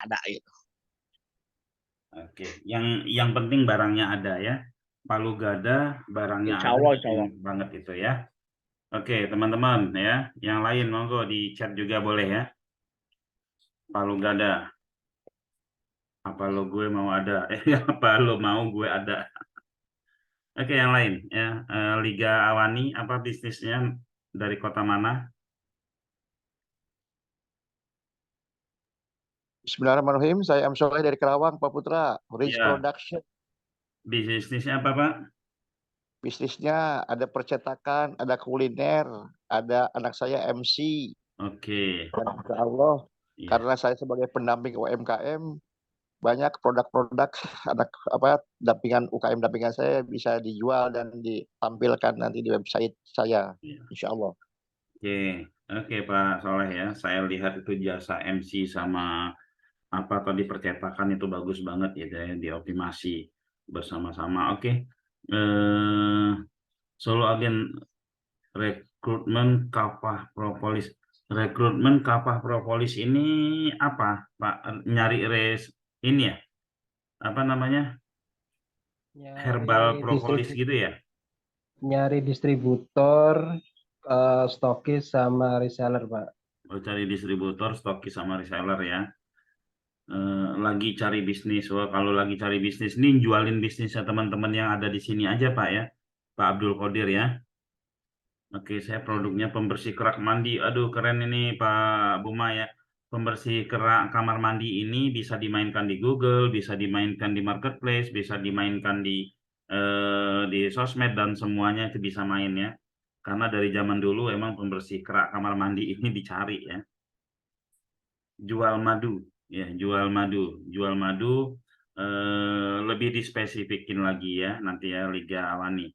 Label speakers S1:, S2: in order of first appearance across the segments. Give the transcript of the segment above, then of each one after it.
S1: ada gitu.
S2: Oke, yang penting barangnya ada ya. Palu Gada barangnya
S1: Insya
S2: ada,
S1: Allah, insya
S2: penting
S1: Allah.
S2: banget itu ya. Oke, teman-teman ya, yang lain monggo di chat juga boleh ya. Palu Gada, apa lo gue mau ada? Apa lo mau gue ada? Oke, yang lain ya. Liga Awani apa bisnisnya dari kota mana?
S3: Bismillahirrahmanirrahim. Saya M. Soleh dari Kerawang, Pak Putra. Rich
S2: Ya,
S3: Production.
S2: bisnisnya apa Pak?
S3: Bisnisnya ada percetakan, ada kuliner, ada anak saya MC.
S2: Oke,
S3: Dan insya Allah,
S2: ya.
S3: karena saya sebagai pendamping UMKM, banyak produk-produk anak apa dampingan UKM dampingan saya bisa dijual dan ditampilkan nanti di website saya,
S2: Ya.
S3: insya Allah.
S2: Oke, oke Pak Soleh ya. Saya lihat itu jasa MC sama apa tadi percetakan itu bagus banget ya, dioptimasi bersama-sama. Oke, eh, Solo Agen rekrutmen Kapah Propolis ini apa Pak? Nyari ini ya, apa namanya,
S4: Nyari
S2: herbal propolis gitu ya?
S4: distributor, stokis sama reseller, Pak.
S2: Oh, cari distributor, stokis sama reseller ya. Lagi cari bisnis. Wah, kalau lagi cari bisnis nih, jualin bisnisnya teman-teman yang ada di sini aja Pak ya, Pak Abdul Qadir ya. Oke, saya produknya pembersih kerak mandi. Aduh, keren ini Pak Buma ya. Pembersih kerak kamar mandi ini bisa dimainkan di Google, bisa dimainkan di Marketplace, bisa dimainkan di sosmed dan semuanya itu bisa main ya. Karena dari zaman dulu emang pembersih kerak kamar mandi ini dicari ya. Jual madu, ya jual madu lebih dispesifikin lagi ya nanti ya Liga Awani.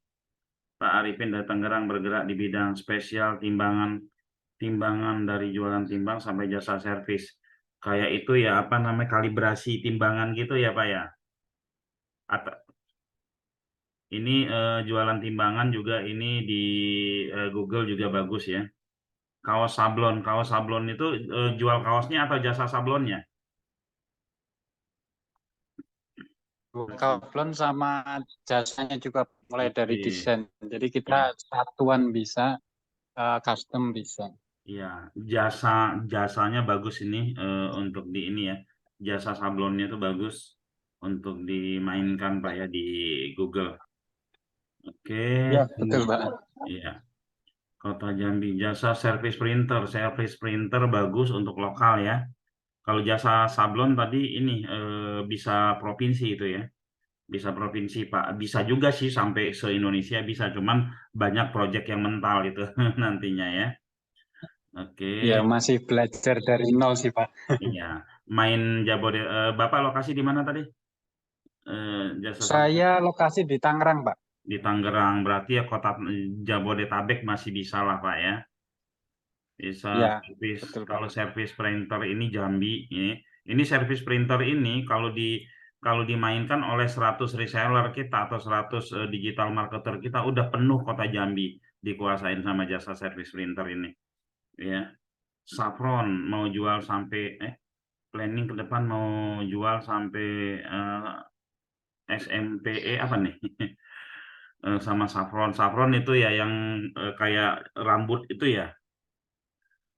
S2: Pak Arifin dari Tangerang bergerak di bidang spesial timbangan dari jualan timbang sampai jasa servis. Kayak itu ya apa namanya kalibrasi timbangan gitu ya Pak ya. Atau ini jualan timbangan juga ini di Google juga bagus ya. Kaos sablon itu jual kaosnya atau jasa sablonnya?
S5: Kaplon sama jasanya juga mulai dari
S2: Oke,
S5: desain. Jadi
S2: ya,
S5: kita satuan bisa, custom bisa.
S2: ya, jasanya bagus ini untuk di ini ya. Jasa sablonnya itu bagus untuk dimainkan Pak ya di Google. Oke,
S5: Ya, betul, Pak.
S2: iya. Kota Jambi, jasa servis printer bagus untuk lokal ya. Kalau jasa sablon tadi ini bisa provinsi itu ya, bisa provinsi Pak. Bisa juga sih sampai se-Indonesia bisa, cuman banyak proyek yang mental itu nantinya ya. Oke,
S5: Ya, masih belajar dari nol sih, Pak.
S2: iya. Main Bapak lokasi di mana tadi? Jasa sablon
S5: Saya lokasi di Tangerang, Pak.
S2: di Tangerang, berarti ya kota Jabodetabek masih bisa lah Pak ya. Bisa
S5: Ya,
S2: servis,
S5: betul, Pak.
S2: kalau servis printer ini Jambi ini servis printer ini kalau dimainkan oleh 100 reseller kita atau 100 digital marketer kita udah penuh kota Jambi dikuasain sama jasa servis printer ini ya. Saffron mau jual sampai planning ke depan mau jual sampai SMPE apa nih? Sama saffron itu ya yang kayak rambut itu ya.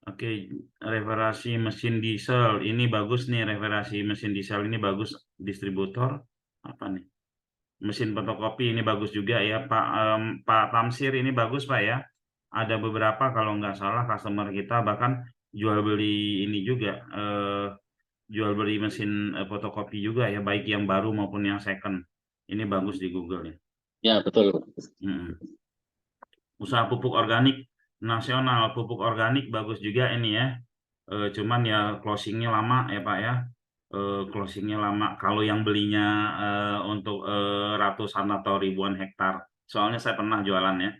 S2: Oke, referasi mesin diesel ini bagus nih, referasi mesin diesel ini bagus, distributor apa nih? Mesin fotokopi ini bagus juga ya, Pak Tamsir ini bagus Pak ya. Ada beberapa kalau nggak salah customer kita bahkan jual beli ini juga, jual beli mesin fotokopi juga ya, baik yang baru maupun yang second. Ini bagus di Google ya.
S1: Ya, betul.
S2: Mm. Usaha pupuk organik nasional, pupuk organik bagus juga ini ya. Cuman ya closingnya lama ya Pak ya. Closingnya lama kalau yang belinya untuk ratusan atau ribuan hektar. Soalnya saya pernah jualan ya.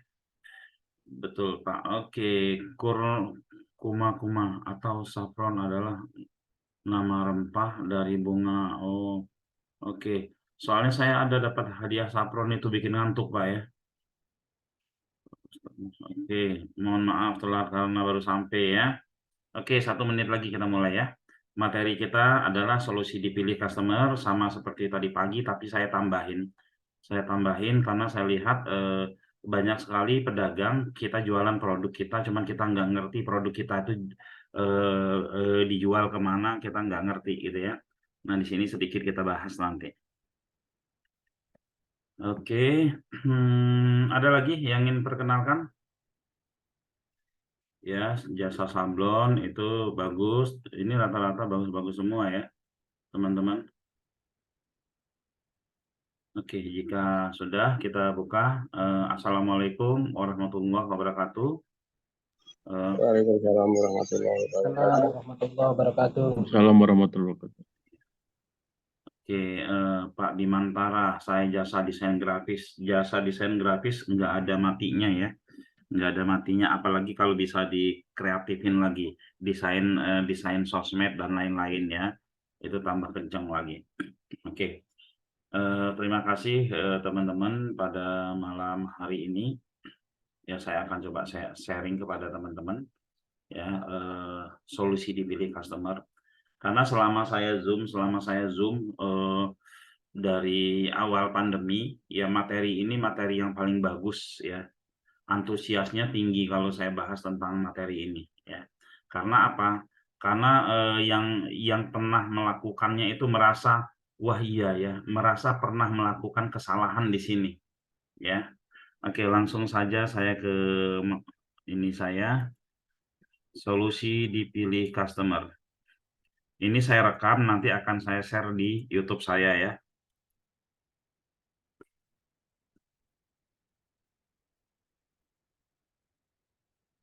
S2: Betul Pak. Oke, kur kuma atau saffron adalah nama rempah dari bunga. Oh, oke. Soalnya saya ada dapat hadiah saffron itu bikin ngantuk Pak ya. Oke, mohon maaf telah karena baru sampai ya. Oke, 1 menit lagi kita mulai ya. materi kita adalah solusi dipilih customer, sama seperti tadi pagi, tapi saya tambahin. Saya tambahin karena saya lihat banyak sekali pedagang kita jualan produk kita, cuman kita nggak ngerti produk kita itu dijual kemana, kita nggak ngerti gitu ya. Nah, di sini sedikit kita bahas nanti. Oke, ada lagi yang ingin perkenalkan? Ya, jasa sablon itu bagus. Ini rata-rata bagus-bagus semua ya, teman-teman. Oke, jika sudah kita buka. Assalamualaikum warahmatullahi wabarakatuh.
S1: Waalaikumsalam warahmatullahi wabarakatuh.
S4: Assalamualaikum warahmatullahi wabarakatuh.
S1: Assalamualaikum warahmatullahi wabarakatuh.
S2: Oke, Pak Bimantara, saya jasa desain grafis. Jasa desain grafis nggak ada matinya ya, nggak ada matinya. Apalagi kalau bisa dikreatifin lagi, desain sosmed dan lain-lain ya, itu tambah kencang lagi. Oke, terima kasih teman-teman pada malam hari ini. Ya, saya akan coba sharing kepada teman-teman ya, solusi dipilih customer. Karena selama saya zoom dari awal pandemi ya, materi ini materi yang paling bagus ya, antusiasnya tinggi kalau saya bahas tentang materi ini ya. Karena apa? Karena yang pernah melakukannya itu merasa wah iya ya, merasa pernah melakukan kesalahan di sini ya. Oke, langsung saja saya ke ini, saya solusi dipilih customer. Ini saya rekam, nanti akan saya share di YouTube saya ya.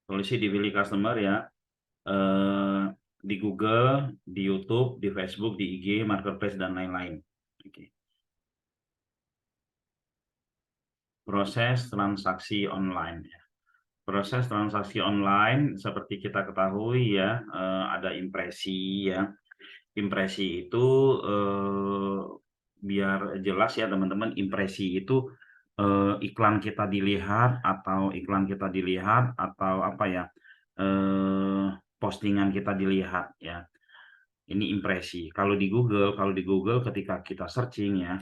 S2: Solusi dipilih customer ya. Di Google, di YouTube, di Facebook, di IG, Marketplace, dan lain-lain. Oke. Proses transaksi online. Proses transaksi online seperti kita ketahui ya, ada impresi ya. Impresi itu biar jelas ya teman-teman, impresi itu iklan kita dilihat atau apa ya, postingan kita dilihat ya. Ini impresi. Kalau di Google ketika kita searching ya,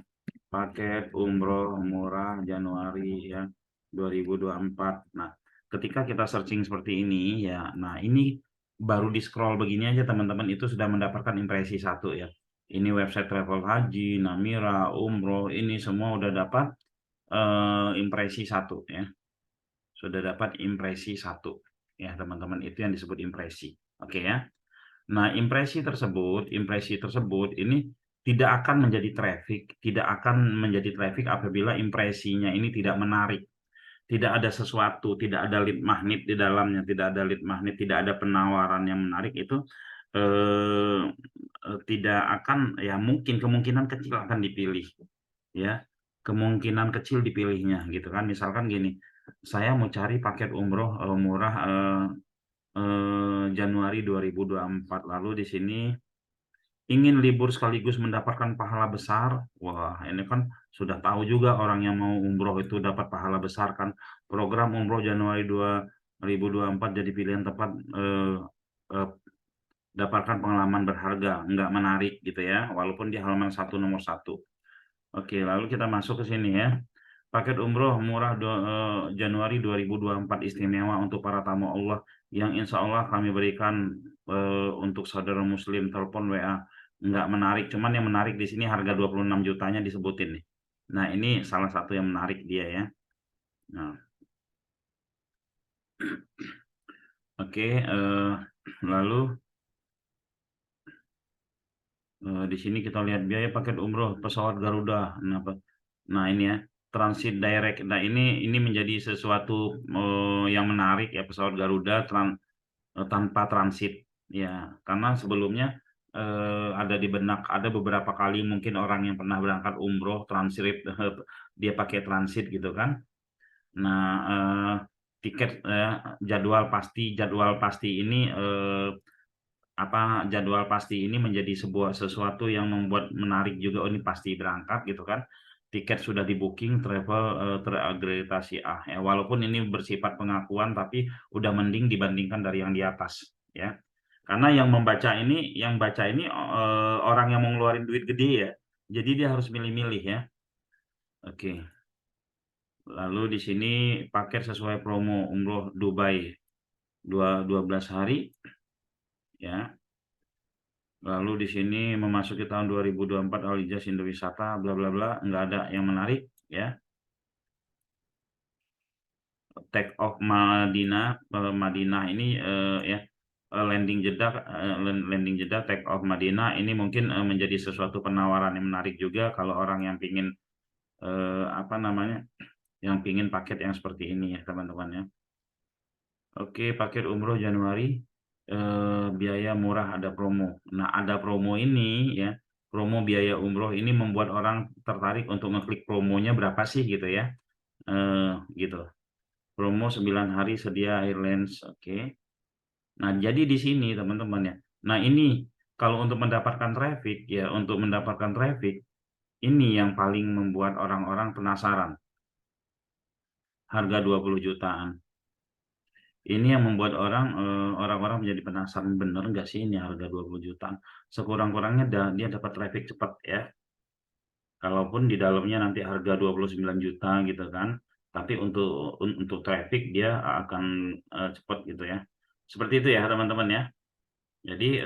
S2: paket umroh murah Januari ya 2024. Nah, ketika kita searching seperti ini ya, nah ini baru di scroll begini aja teman-teman, itu sudah mendapatkan impresi 1 ya. Ini website travel haji, Namira, umroh, ini semua udah dapat impresi 1 ya. Sudah dapat impresi 1 ya teman-teman, itu yang disebut impresi. Oke ya. Nah, impresi tersebut ini tidak akan menjadi traffic apabila impresinya ini tidak menarik. Tidak ada sesuatu, tidak ada lead magnet di dalamnya, tidak ada penawaran yang menarik, itu tidak akan ya, kemungkinan kecil akan dipilih ya. Kemungkinan kecil dipilihnya gitu kan. Misalkan gini, saya mau cari paket umroh murah Januari 2024, lalu di sini ingin libur sekaligus mendapatkan pahala besar. Wah, ini kan sudah tahu juga orang yang mau umroh itu dapat pahala besar kan. Program umroh Januari 2024 jadi pilihan tepat, dapatkan pengalaman berharga, nggak menarik gitu ya, walaupun di halaman 1 nomor 1. Oke, lalu kita masuk ke sini ya. Paket umroh murah Januari 2024 istimewa untuk para tamu Allah yang insya Allah kami berikan untuk saudara muslim, telepon WA. Nggak menarik, cuman yang menarik di sini harga 26 jutanya disebutin nih. Nah, ini salah satu yang menarik dia ya. Nah. Oke, lalu di sini kita lihat biaya paket umroh pesawat Garuda. Nah ini ya, transit direct. Nah ini menjadi sesuatu yang menarik ya, pesawat Garuda tanpa transit ya, karena sebelumnya ada di benak, ada beberapa kali mungkin orang yang pernah berangkat umroh transit dia pakai transit gitu kan. Nah, tiket jadwal pasti ini jadwal pasti ini menjadi sesuatu yang membuat menarik juga. Oh, ini pasti berangkat gitu kan, tiket sudah di booking, travel terakreditasi A ya, walaupun ini bersifat pengakuan tapi udah mending dibandingkan dari yang di atas ya. Karena yang baca ini orang yang mau ngeluarin duit gede ya. Jadi dia harus milih-milih ya. Oke. Lalu di sini paket sesuai promo umroh Dubai 12 hari ya. Lalu di sini memasuki tahun 2024 Al-Hijaz Indowisata bla bla bla, nggak ada yang menarik ya. Take off Madinah ini ya, landing Jeddah take off Madinah ini mungkin menjadi sesuatu penawaran yang menarik juga kalau orang yang pingin apa namanya, yang pingin paket yang seperti ini ya teman-teman ya. Oke, paket umroh Januari biaya murah ada promo. Nah, ada promo ini ya, promo biaya umroh ini membuat orang tertarik untuk ngeklik promonya berapa sih gitu ya. Gitu. Promo 9 hari sedia Airlines. Oke. Nah, jadi di sini teman-teman ya. Nah, ini kalau untuk mendapatkan traffic ya, ini yang paling membuat orang-orang penasaran. Harga 20 jutaan. Ini yang membuat orang-orang menjadi penasaran, bener nggak sih ini harga 20 jutaan. Sekurang-kurangnya dia dapat traffic cepat ya. Kalaupun di dalamnya nanti harga 29 juta gitu kan. Tapi untuk traffic dia akan cepat gitu ya. Seperti itu ya teman-teman ya. Jadi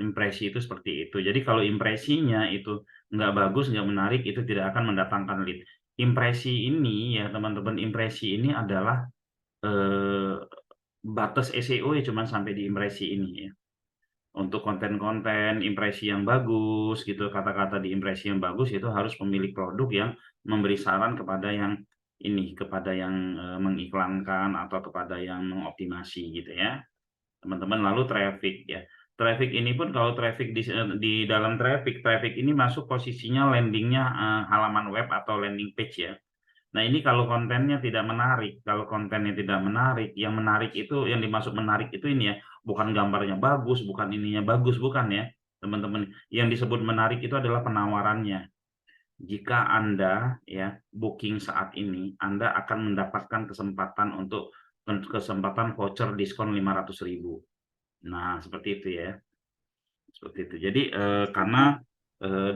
S2: impresi itu seperti itu. Jadi kalau impresinya itu nggak bagus, nggak menarik, itu tidak akan mendatangkan lead. Impresi ini ya teman-teman, impresi ini adalah batas SEO ya cuma sampai di impresi ini ya. Untuk konten-konten impresi yang bagus gitu, kata-kata di impresi yang bagus itu harus pemilik produk yang memberi saran kepada yang mengiklankan atau kepada yang mengoptimasi gitu ya teman-teman. Lalu traffic ya, traffic ini pun kalau traffic di dalam traffic ini masuk posisinya landingnya halaman web atau landing page ya. Nah, ini kalau kontennya tidak menarik, yang menarik itu, yang dimaksud menarik itu ini ya, bukan gambarnya bagus, bukan ininya bagus, bukan ya, teman-teman. Yang disebut menarik itu adalah penawarannya. Jika Anda ya booking saat ini, Anda akan mendapatkan kesempatan voucher diskon 500.000. Nah, seperti itu ya. Seperti itu. Jadi karena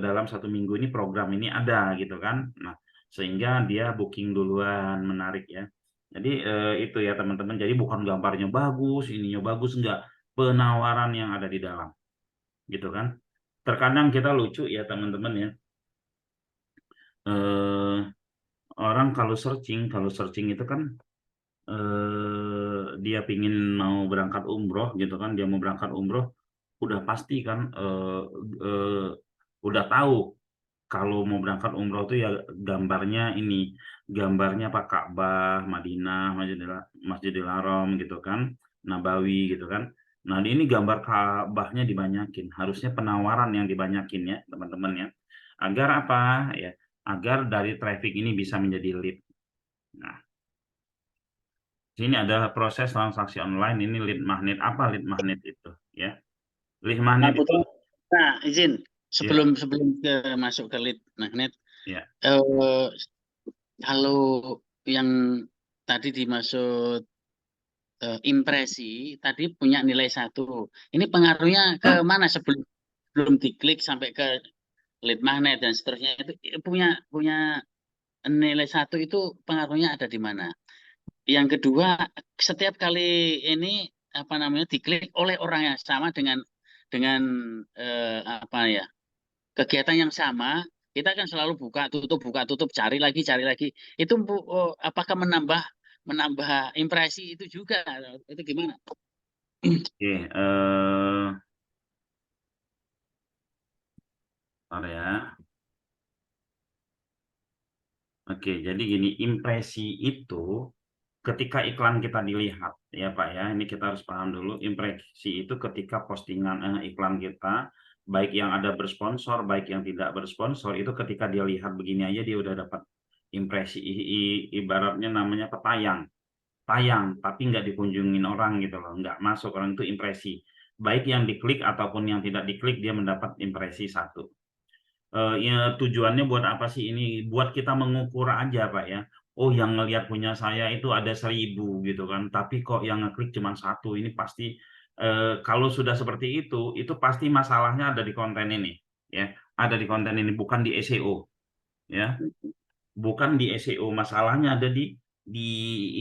S2: dalam 1 minggu ini program ini ada gitu kan. Nah, sehingga dia booking duluan, menarik ya. Jadi itu ya teman-teman. Jadi bukan gambarnya bagus, ininya bagus, enggak, penawaran yang ada di dalam. Gitu kan. Terkadang kita lucu ya teman-teman ya. Orang kalau searching itu kan dia pingin mau berangkat umroh gitu kan, dia mau berangkat umroh udah pasti kan udah tahu kalau mau berangkat umroh tuh ya gambarnya Pak Ka'bah, Madinah, Masjidil Haram gitu kan, Nabawi gitu kan. Nah, ini gambar Ka'bahnya dibanyakin, harusnya penawaran yang dibanyakin ya teman-teman ya. Agar apa ya? Agar dari traffic ini bisa menjadi lead. Nah, sini ada proses transaksi online, ini lead magnet. Apa lead magnet itu ya? Lead magnet itu,
S6: nah izin sebelum ke masuk ke lead magnet
S2: ya.
S6: Kalau yang tadi dimaksud impresi tadi punya nilai 1, ini pengaruhnya ke mana sebelum diklik sampai ke lead magnet dan seterusnya, itu punya nilai 1 itu pengaruhnya ada di mana? Yang kedua, setiap kali ini apa namanya diklik oleh orang yang sama dengan apa ya, kegiatan yang sama, kita kan selalu buka tutup, cari lagi, itu apakah menambah impresi itu juga, itu gimana?
S2: Oke, ya. Oke, jadi gini, impresi itu ketika iklan kita dilihat ya Pak ya, ini kita harus paham dulu. Impresi itu ketika postingan iklan kita, baik yang ada bersponsor, baik yang tidak bersponsor, itu ketika dia lihat begini aja dia udah dapat impresi. Ibaratnya namanya tayang tapi nggak dikunjungin orang gitu loh, nggak masuk orang, itu impresi. Baik yang diklik ataupun yang tidak diklik, dia mendapat impresi 1. Ya, tujuannya buat apa sih ini? Buat kita mengukur aja Pak ya. Oh, yang ngelihat punya saya itu ada 1000 gitu kan, tapi kok yang ngeklik cuma 1, ini pasti Kalau sudah seperti itu pasti masalahnya ada di konten ini, ya, ada di konten ini, bukan di SEO, ya, bukan di SEO, masalahnya ada di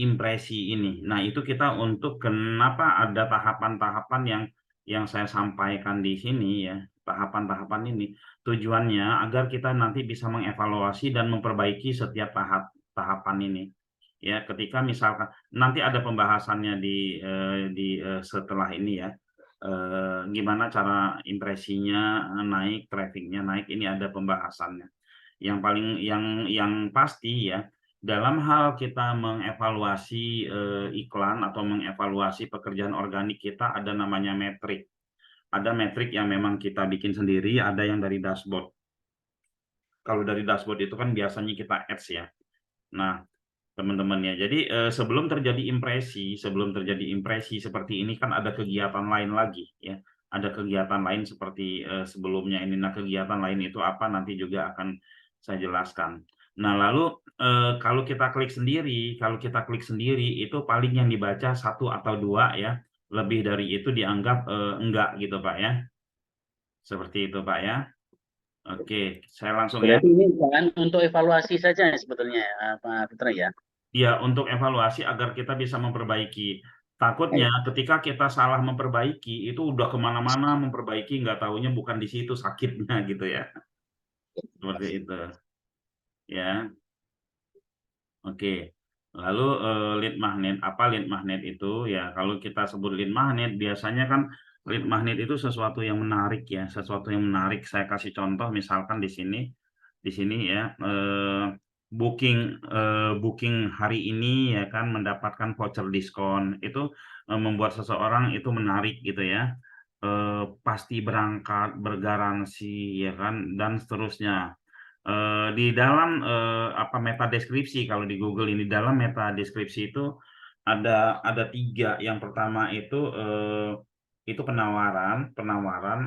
S2: impresi ini. Nah, itu kita untuk kenapa ada tahapan-tahapan yang saya sampaikan di sini, ya, tahapan-tahapan ini tujuannya agar kita nanti bisa mengevaluasi dan memperbaiki setiap tahapan ini. Ya, ketika misalkan nanti ada pembahasannya di setelah ini, ya, gimana cara impresinya naik, trafficnya naik, ini ada pembahasannya. Yang paling yang pasti, ya, dalam hal kita mengevaluasi iklan atau mengevaluasi pekerjaan organik kita, ada namanya metrik. Ada metrik yang memang kita bikin sendiri, ada yang dari dashboard. Kalau dari dashboard itu kan biasanya kita ads, ya. Nah, teman-teman, ya, jadi sebelum terjadi impresi seperti ini kan ada kegiatan lain lagi, ya, ada kegiatan lain seperti sebelumnya ini. Nah, kegiatan lain itu apa nanti juga akan saya jelaskan. Nah, lalu kalau kita klik sendiri itu paling yang dibaca 1 atau 2, ya, lebih dari itu dianggap enggak, gitu Pak, ya, seperti itu Pak, ya. Oke, saya langsung, ya.
S6: Berarti ini kan untuk evaluasi saja sebetulnya, Pak Fitra, ya.
S2: Ya, untuk evaluasi agar kita bisa memperbaiki. Takutnya ketika kita salah memperbaiki, itu udah kemana-mana memperbaiki, nggak tahunya bukan di situ sakitnya, gitu, ya. Seperti itu. Ya, oke. Lalu lead magnet, apa lead magnet itu? Ya, kalau kita sebut lead magnet, biasanya kan lead magnet itu sesuatu yang menarik, ya, sesuatu yang menarik. Saya kasih contoh, misalkan di sini, ya, booking hari ini, ya kan, mendapatkan voucher diskon, itu membuat seseorang itu menarik, gitu, ya, pasti berangkat, bergaransi, ya kan, dan seterusnya. Di dalam meta deskripsi, kalau di Google ini, dalam meta deskripsi itu ada 3. Yang pertama itu penawaran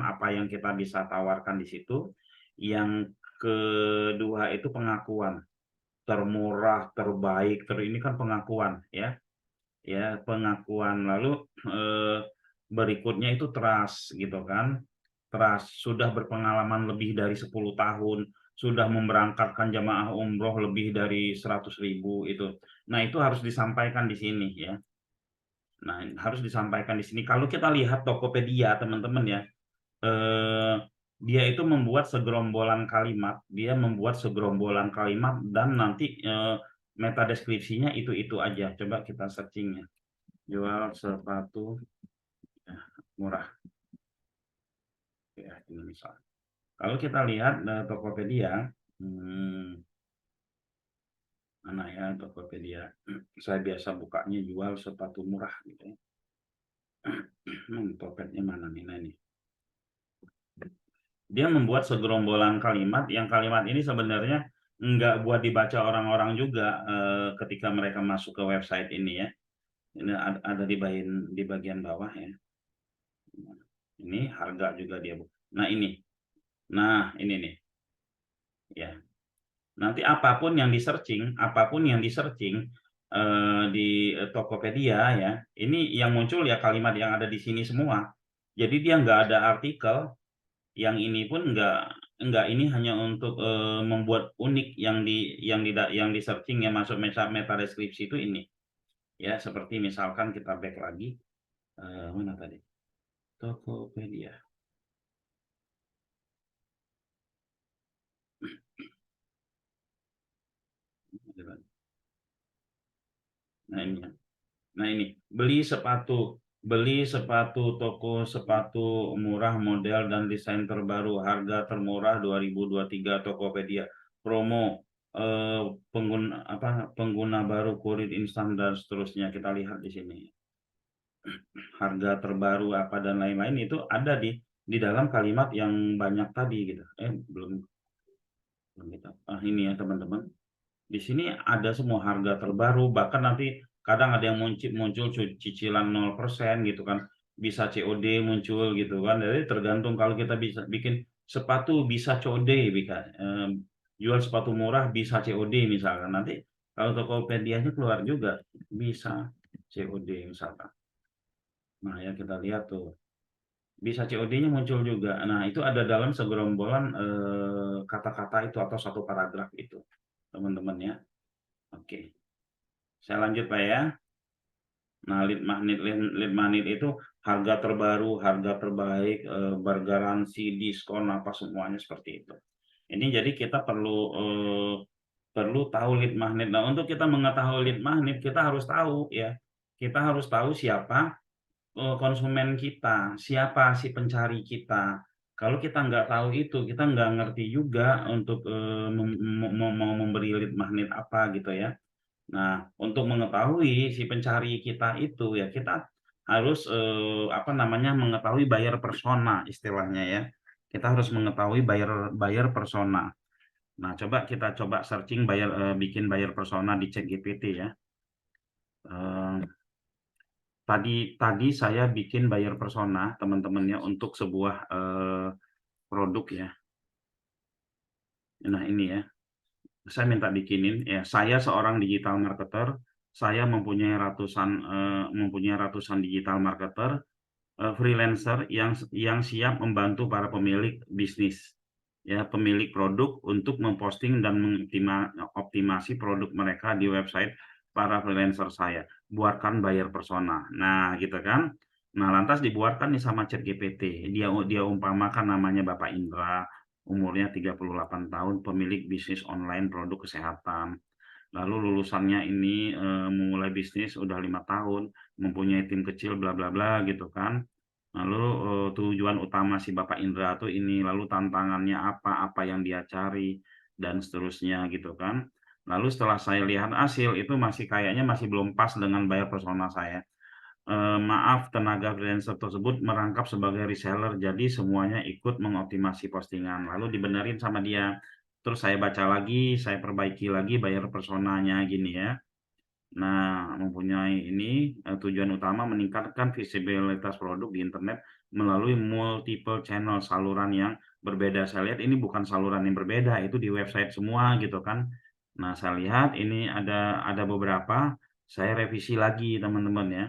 S2: apa yang kita bisa tawarkan di situ. Yang kedua itu pengakuan, termurah, terbaik, ini kan pengakuan, ya, pengakuan. Lalu berikutnya itu trust, gitu kan, trust, sudah berpengalaman lebih dari 10 tahun, sudah memberangkatkan jamaah umroh lebih dari 100.000 itu. Nah, itu harus disampaikan di sini, ya. Nah, harus disampaikan di sini. Kalau kita lihat Tokopedia, teman-teman, ya, dia itu membuat segerombolan kalimat, dan nanti meta deskripsinya itu aja. Coba kita searching, ya. Jual sepatu murah. Ya, ini misal. Kalau kita lihat Tokopedia, mana ya Tokopedia? Saya biasa bukanya jual sepatu murah, gitu, ya. Topetnya mana nih? Nah, ini. Dia membuat segerombolan kalimat, yang kalimat ini sebenarnya nggak buat dibaca orang-orang juga ketika mereka masuk ke website ini, ya. Ini ada di bagian bawah, ya. Ini harga juga dia. Nah, ini. Nah, ini nih. Ya. Nanti apapun yang di searching di Tokopedia, ya, ini yang muncul ya kalimat yang ada di sini semua. Jadi dia nggak ada artikel. Yang ini pun nggak, ini hanya untuk membuat unik yang di searching, yang masuk meta deskripsi itu ini. Ya, seperti misalkan kita back lagi, mana tadi? Tokopedia. Nah ini beli sepatu toko sepatu murah, model dan desain terbaru, harga termurah 2023, Tokopedia, promo pengguna baru, kurir instan, dan seterusnya. Kita lihat di sini harga terbaru apa dan lain-lain, itu ada di dalam kalimat yang banyak tadi, gitu. Belum kita. Ini ya teman-teman, di sini ada semua harga terbaru, bahkan nanti kadang ada yang muncul cicilan 0%, gitu kan, bisa COD muncul, gitu kan. Jadi tergantung, kalau kita bisa bikin sepatu bisa COD, jual sepatu murah bisa COD misalkan, nanti kalau Tokopedia-nya keluar juga bisa COD misalkan. Nah, ya kita lihat tuh. Bisa COD-nya muncul juga. Nah, itu ada dalam segerombolan kata-kata itu atau satu paragraf itu, teman-teman ya. Oke. Saya lanjut Pak ya. Nah, lead magnet itu harga terbaru, harga terbaik, bergaransi, diskon apa semuanya seperti itu. Ini jadi kita perlu tahu lead magnet. Nah, untuk kita mengetahui lead magnet, kita harus tahu ya. Kita harus tahu siapa konsumen kita, siapa si pencari kita. Kalau kita nggak tahu itu, kita nggak ngerti juga untuk mau memberi lead magnet apa gitu ya. Nah, untuk mengetahui si pencari kita itu ya kita harus mengetahui buyer persona istilahnya ya. Kita harus mengetahui buyer persona. Nah, kita coba searching bikin buyer persona di ChatGPT ya. Tadi saya bikin buyer persona teman-teman ya untuk sebuah produk ya. Nah, ini ya. Saya minta bikinin ya, saya seorang digital marketer, saya mempunyai ratusan digital marketer, freelancer yang siap membantu para pemilik bisnis ya, pemilik produk untuk memposting dan mengoptimasi produk mereka di website para freelancer saya. Buatkan buyer persona. Nah, gitu kan. Nah, lantas dibuatkan nih sama ChatGPT. Dia umpamakan namanya Bapak Indra, umurnya 38 tahun, pemilik bisnis online produk kesehatan. Lalu lulusannya ini memulai bisnis udah 5 tahun, mempunyai tim kecil bla bla bla gitu kan. Lalu tujuan utama si Bapak Indra tuh ini, lalu tantangannya apa yang dia cari dan seterusnya gitu kan. Lalu setelah saya lihat hasil itu kayaknya masih belum pas dengan buyer persona saya. Maaf, tenaga freelancer tersebut merangkap sebagai reseller, jadi semuanya ikut mengoptimasi postingan. Lalu dibenerin sama dia. Terus saya baca lagi, saya perbaiki lagi buyer personanya gini ya. Nah, mempunyai ini tujuan utama meningkatkan visibilitas produk di internet melalui multiple channel, saluran yang berbeda. Saya lihat ini bukan saluran yang berbeda, itu di website semua gitu kan. Nah, saya lihat ini ada beberapa, saya revisi lagi teman-teman ya.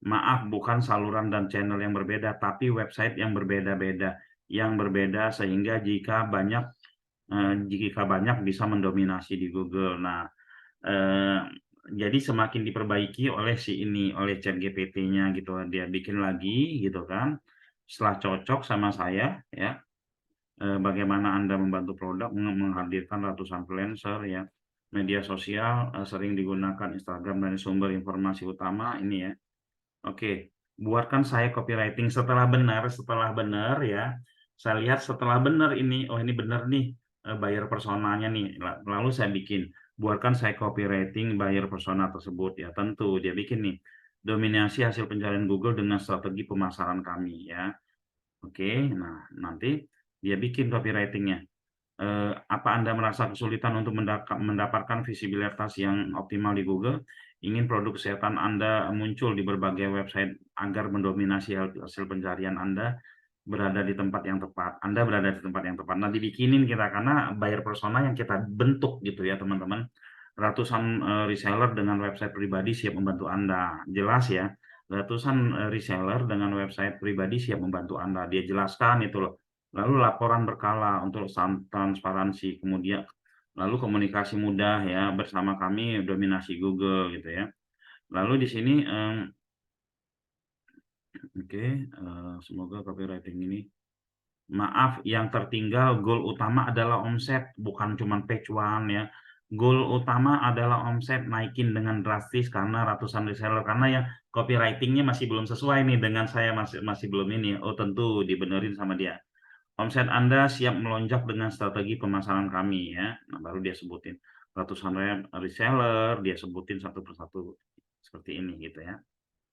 S2: Maaf, bukan saluran dan channel yang berbeda, tapi website yang berbeda-beda. Yang berbeda sehingga jika banyak bisa mendominasi di Google. Nah, jadi semakin diperbaiki oleh oleh ChatGPT-nya gitu. Dia bikin lagi gitu kan. Setelah cocok sama saya ya, bagaimana Anda membantu produk menghadirkan ratusan freelancer ya. Media sosial sering digunakan Instagram dan sumber informasi utama ini ya. Oke, buatkan saya copywriting setelah benar ya. Saya lihat setelah benar ini, oh ini benar nih buyer personanya nih. Lalu saya buatkan saya copywriting buyer persona tersebut ya. Tentu dia bikin nih, dominasi hasil pencarian Google dengan strategi pemasaran kami ya. Oke, nah nanti dia bikin copywritingnya. Apa Anda merasa kesulitan untuk mendapatkan visibilitas yang optimal di Google? Ingin produk kesehatan Anda muncul di berbagai website agar mendominasi hasil pencarian Anda berada di tempat yang tepat. Anda berada di tempat yang tepat. Nah, dibikinin kita karena buyer persona yang kita bentuk gitu ya, teman-teman. Ratusan reseller dengan website pribadi siap membantu Anda. Jelas ya. Ratusan reseller dengan website pribadi siap membantu Anda. Dia jelaskan itu loh. Lalu laporan berkala untuk transparansi, kemudian lalu komunikasi mudah ya bersama kami dominasi Google gitu ya. Lalu di sini semoga copywriting ini, maaf yang tertinggal, goal utama adalah omset, bukan cuma page one ya. Goal utama adalah omset naikin dengan drastis karena ratusan reseller, karena ya copywritingnya masih belum sesuai nih dengan saya, masih belum ini. Oh tentu dibenerin sama dia. Omset Anda siap melonjak dengan strategi pemasaran kami ya. Nah, baru dia sebutin ratusan reseller, dia sebutin satu persatu seperti ini gitu ya.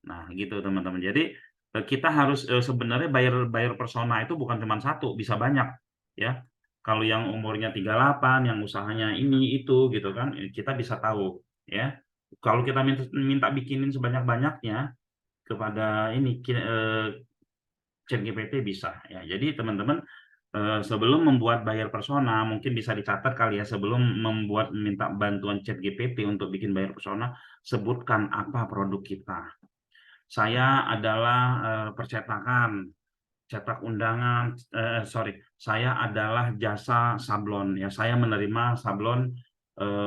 S2: Nah, gitu teman-teman. Jadi kita harus sebenarnya buyer persona itu bukan cuma satu, bisa banyak ya. Kalau yang umurnya 38, yang usahanya ini itu gitu kan, kita bisa tahu ya. Kalau kita minta bikinin sebanyak-banyaknya kepada ini ChatGPT bisa ya. Jadi teman-teman sebelum membuat buyer persona mungkin bisa dicatat kali ya, sebelum minta bantuan ChatGPT untuk bikin buyer persona, sebutkan apa produk kita. Saya adalah percetakan, cetak undangan, saya adalah jasa sablon ya. Saya menerima sablon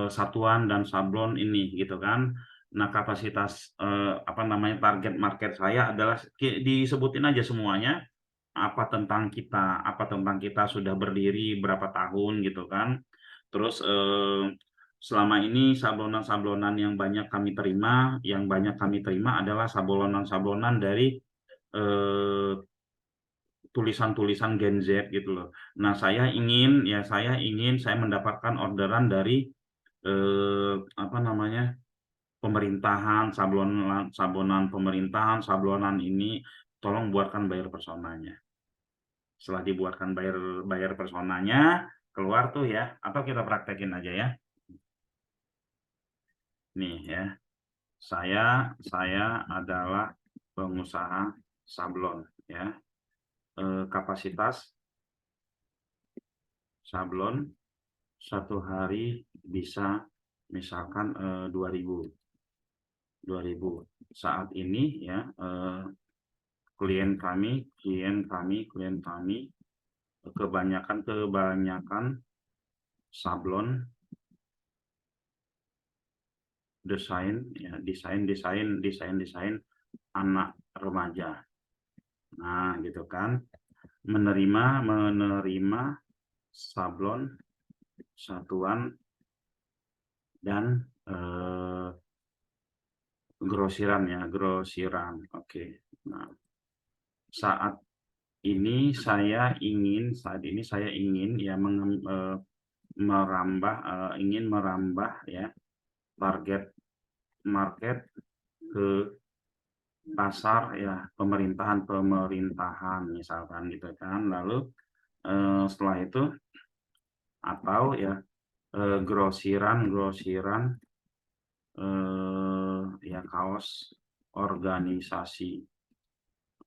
S2: satuan dan sablon ini gitu kan. Nah, kapasitas target market saya adalah disebutin aja semuanya, apa tentang kita sudah berdiri berapa tahun gitu kan. Terus selama ini sablonan-sablonan yang banyak kami terima adalah sablonan-sablonan dari tulisan-tulisan Gen Z gitu loh. Nah, saya ingin saya mendapatkan orderan dari pemerintahan, sablonan pemerintahan, sablonan ini tolong buatkan bayar personanya. Setelah dibuatkan bayar personanya, keluar tuh ya, atau kita praktekin aja ya. Nih ya. Saya adalah pengusaha sablon ya. Kapasitas sablon satu hari bisa misalkan 2000. Saat ini ya klien kami kebanyakan sablon desain anak remaja. Nah, gitu kan. Menerima sablon satuan dan grosiran. Oke. Nah, saat ini saya ingin ya merambah ya target market ke pasar ya pemerintahan misalkan gitu kan. Lalu setelah itu atau ya grosiran ya kaos organisasi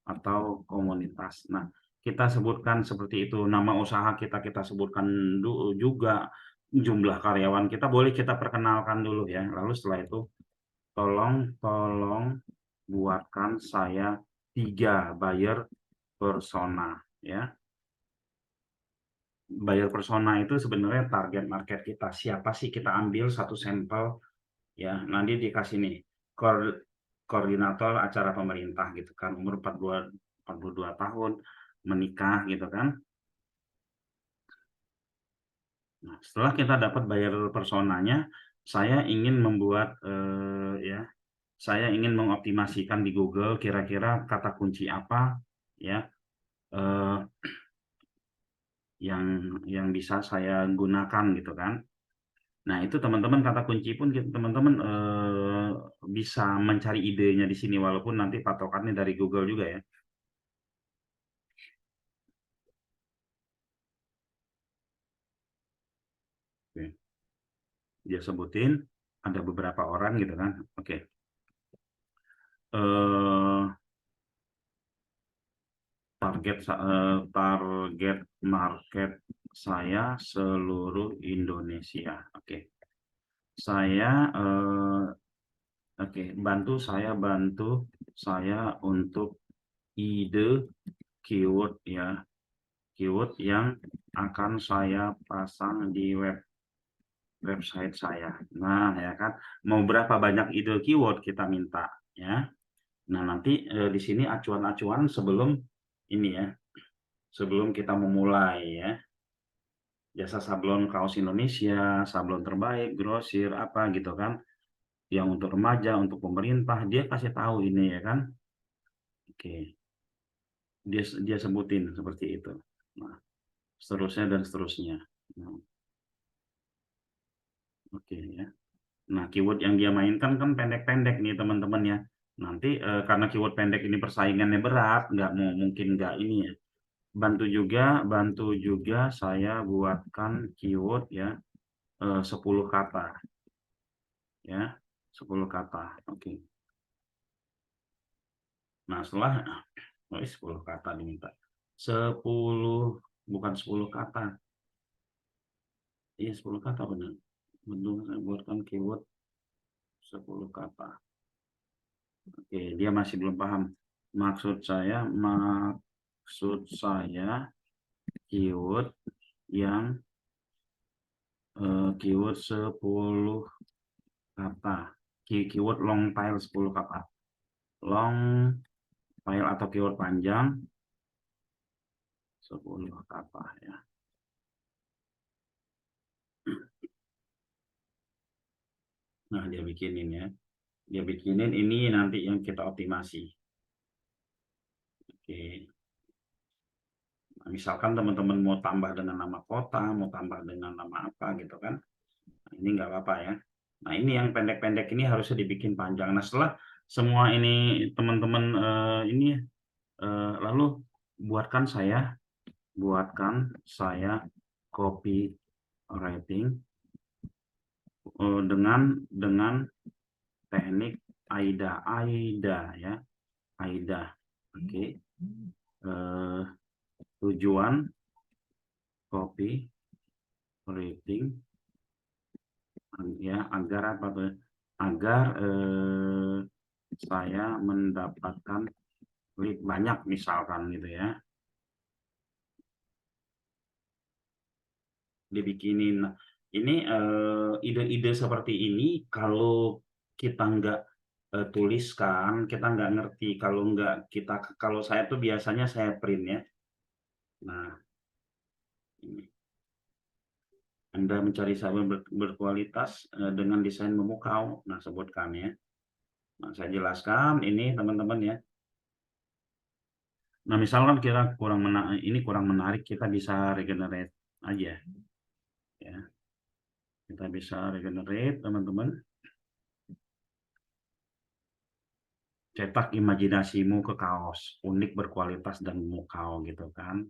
S2: atau komunitas. Nah, kita sebutkan seperti itu nama usaha kita sebutkan juga jumlah karyawan kita, boleh kita perkenalkan dulu ya. Lalu setelah itu tolong buatkan saya 3 buyer persona ya. Buyer persona itu sebenarnya target market kita. Siapa sih, kita ambil satu sampel ya, nanti dikasih nih koordinator acara pemerintah gitu kan, umur 42 tahun, menikah gitu kan. Nah, setelah kita dapat buyer personanya, saya ingin membuat saya ingin mengoptimasikan di Google kira-kira kata kunci apa ya yang bisa saya gunakan gitu kan. Nah, itu teman-teman kata kunci pun teman-teman bisa mencari idenya di sini, walaupun nanti patokannya dari Google juga ya. Oke. Dia sebutin ada beberapa orang gitu kan. Oke. Target market saya seluruh Indonesia. Oke. Bantu saya untuk ide keyword ya. Keyword yang akan saya pasang di website saya. Nah, ya kan, mau berapa banyak ide keyword kita minta ya. Nah, nanti di sini acuan-acuan sebelum ini ya. Sebelum kita memulai ya. Jasa sablon kaos Indonesia, sablon terbaik, grosir apa gitu kan. Yang untuk remaja, untuk pemerintah, dia kasih tahu ini ya kan. Oke. Dia sebutin seperti itu. Nah, seterusnya dan seterusnya. Nah, oke ya. Nah, keyword yang dia mainkan kan pendek-pendek nih teman-teman ya. Nanti karena keyword pendek ini persaingannya berat, mungkin nggak ini ya. Bantu juga saya buatkan keyword ya 10 kata. Ya, 10 kata. Oke. Nah, setelah 10 kata diminta. 10 bukan 10 kata. Iya, 10 kata benar. Betul, saya buatkan keyword 10 kata. Oke, dia masih belum paham. Maksud saya keyword yang keyword 10 kata. Keyword long tail 10 kata. Long tail atau keyword panjang 10 kata ya. Nah, dia bikinin ya. Dia bikinin ini nanti yang kita optimasi. Oke. Nah, misalkan teman-teman mau tambah dengan nama kota, mau tambah dengan nama apa gitu kan. Nah, ini nggak apa-apa ya. Nah, ini yang pendek-pendek ini harusnya dibikin panjang. Nah, setelah semua ini teman-teman lalu buatkan saya copywriting dengan teknik AIDA ya, AIDA. Oke. Tujuan copywriting ya agar apa tuh? Agar saya mendapatkan lead banyak misalkan gitu ya. Dibikinin. Nah, ini ide-ide seperti ini kalau kita nggak tuliskan, kita nggak ngerti. Kalau saya tuh biasanya saya print ya. Nah, ini. Anda mencari sabun berkualitas dengan desain memukau. Nah, sebutkan ya. Nah, saya jelaskan ini teman-teman ya. Nah, misalkan kita kurang menarik, kita bisa regenerate aja. Ya. Kita bisa regenerate, teman-teman. Cetak imajinasimu ke kaos, unik, berkualitas, dan memukau gitu kan.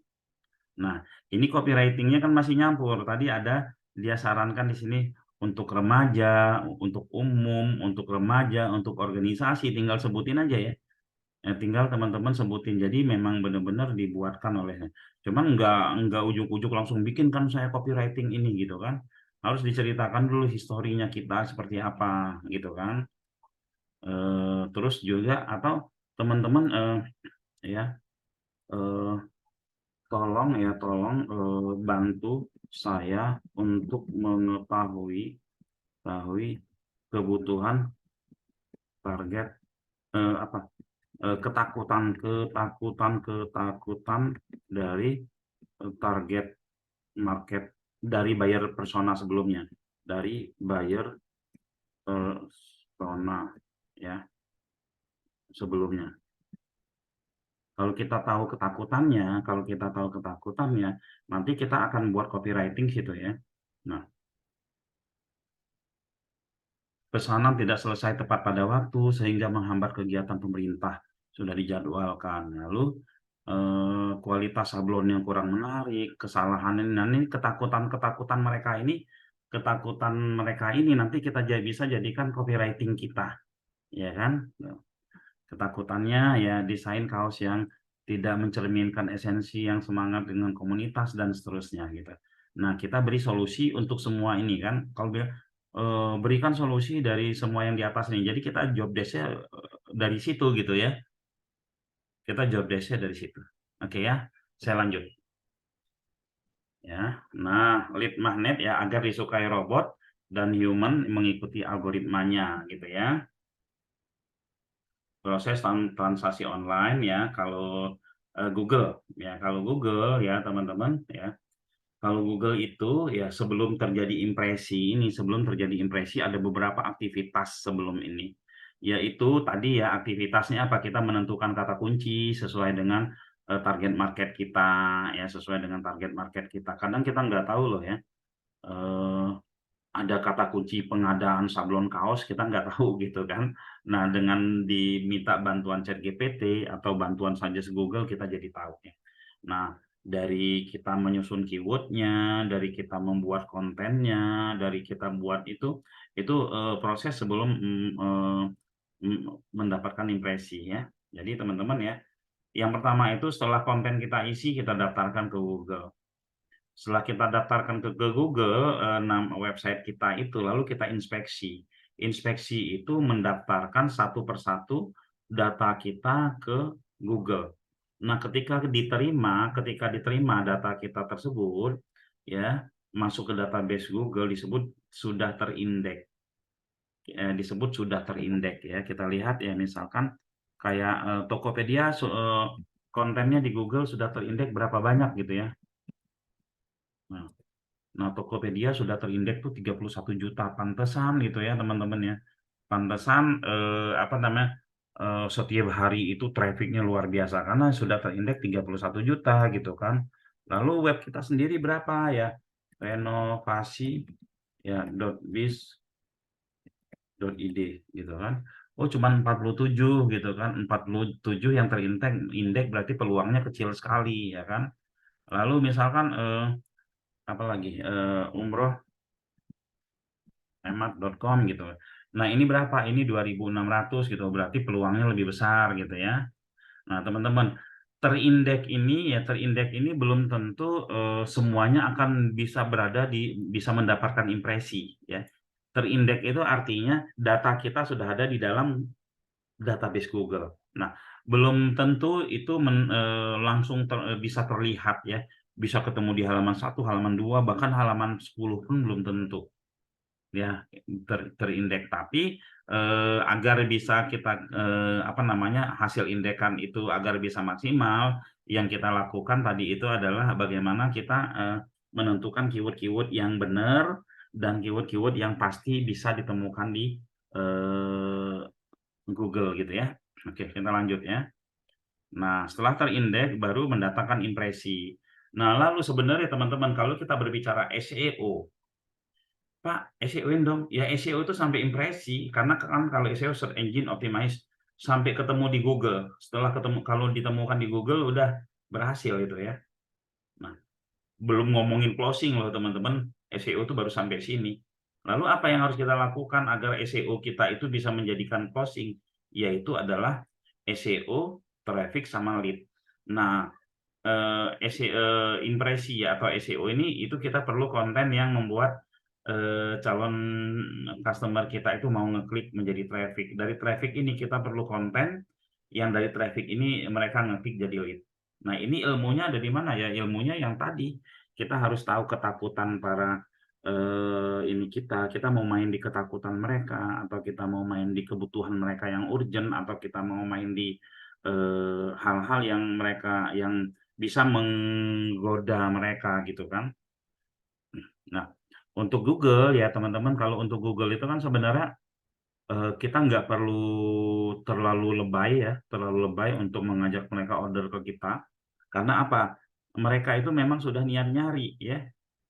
S2: Nah, ini copywritingnya kan masih nyampur. Tadi ada dia sarankan di sini untuk remaja, untuk umum, untuk remaja, untuk organisasi, tinggal sebutin aja ya. Tinggal teman-teman sebutin. Jadi memang benar-benar dibuatkan olehnya. Cuman nggak ujuk-ujuk langsung bikin kan saya copywriting ini gitu kan. Harus diceritakan dulu historinya kita seperti apa gitu kan. Terus juga atau teman-teman ya tolong bantu saya untuk mengetahui kebutuhan target ketakutan dari target market dari buyer persona sebelumnya, dari buyer persona ya sebelumnya. Kalau kita tahu ketakutannya, nanti kita akan buat copywriting situ ya. Nah, pesanan tidak selesai tepat pada waktu sehingga menghambat kegiatan pemerintah sudah dijadwalkan. Lalu kualitas sablon yang kurang menarik, kesalahan ini ketakutan mereka ini nanti kita bisa jadikan copywriting kita, ya kan? Ketakutannya ya desain kaos yang tidak mencerminkan esensi yang semangat dengan komunitas dan seterusnya gitu. Nah, kita beri solusi untuk semua ini kan. Kalau berikan solusi dari semua yang di atas nih. Jadi kita job desk-nya dari situ gitu ya. Kita job desk-nya dari situ. Oke ya, saya lanjut. Ya, nah lead magnet ya agar disukai robot dan human mengikuti algoritmanya gitu ya. Proses transaksi online ya kalau Google ya teman-teman ya kalau Google itu ya sebelum terjadi impresi ada beberapa aktivitas sebelum ini yaitu tadi ya aktivitasnya apa kita menentukan kata kunci sesuai dengan target market kita ya sesuai dengan target market kita kadang kita nggak tahu loh ya ada kata kunci pengadaan sablon kaos kita nggak tahu gitu kan. Nah dengan diminta bantuan ChatGPT atau bantuan suggest Google kita jadi tahu ya. Nah dari kita menyusun keywordnya, dari kita membuat kontennya, dari kita buat itu proses sebelum mendapatkan impresi ya. Jadi teman-teman ya, yang pertama itu setelah konten kita isi kita daftarkan ke Google. Setelah kita daftarkan ke Google website kita itu, lalu kita inspeksi. Inspeksi itu mendaftarkan satu persatu data kita ke Google. Nah, ketika diterima data kita tersebut, ya, masuk ke database Google disebut sudah terindeks. Disebut sudah terindeks ya. Kita lihat ya, misalkan kayak Tokopedia kontennya di Google sudah terindeks berapa banyak gitu ya. Nah, Tokopedia sudah terindeks tuh 31 juta, pantesan gitu ya teman-teman ya. Pantesan setiap hari itu trafficnya luar biasa karena sudah terindeks 31 juta gitu kan. Lalu web kita sendiri berapa ya? Renovasi ya .biz.id gitu kan. Oh, cuma 47 gitu kan. 47 yang terindeks berarti peluangnya kecil sekali ya kan. Lalu misalkan apa lagi, umroh.hemat.com gitu. Nah, ini berapa? Ini 2.600 gitu, berarti peluangnya lebih besar gitu ya. Nah, teman-teman, terindeks ini belum tentu semuanya akan bisa bisa mendapatkan impresi ya. Terindeks itu artinya data kita sudah ada di dalam database Google. Nah, belum tentu itu langsung bisa terlihat ya. Bisa ketemu di halaman 1, halaman 2, bahkan halaman 10 pun belum tentu ya terindeks. Tapi agar bisa kita hasil indekan itu agar bisa maksimal, yang kita lakukan tadi itu adalah bagaimana kita menentukan keyword-keyword yang benar dan keyword-keyword yang pasti bisa ditemukan di Google gitu ya. Oke, kita lanjut ya. Nah, setelah terindeks baru mendatangkan impresi. Nah, lalu sebenarnya teman-teman kalau kita berbicara SEO, Pak, SEO-in dong. Ya, SEO itu sampai impresi, karena kan kalau SEO search engine optimize sampai ketemu di Google. Setelah ketemu, kalau ditemukan di Google udah berhasil itu ya. Nah, belum ngomongin closing loh teman-teman. SEO itu baru sampai sini. Lalu apa yang harus kita lakukan agar SEO kita itu bisa menjadikan closing? Yaitu adalah SEO, traffic, sama lead. Nah, impresi atau SEO ini itu kita perlu konten yang membuat calon customer kita itu mau ngeklik menjadi traffic. Dari traffic ini kita perlu konten yang dari traffic ini mereka ngeklik jadi lead. Nah, ini ilmunya ada di mana ya? Ilmunya yang tadi kita harus tahu ketakutan para kita mau main di ketakutan mereka, atau kita mau main di kebutuhan mereka yang urgent, atau kita mau main di hal-hal yang mereka yang bisa menggoda mereka gitu kan. Nah, untuk Google ya teman-teman, kalau untuk Google itu kan sebenarnya kita nggak perlu terlalu lebay untuk mengajak mereka order ke kita. Karena apa? Mereka itu memang sudah niat nyari ya.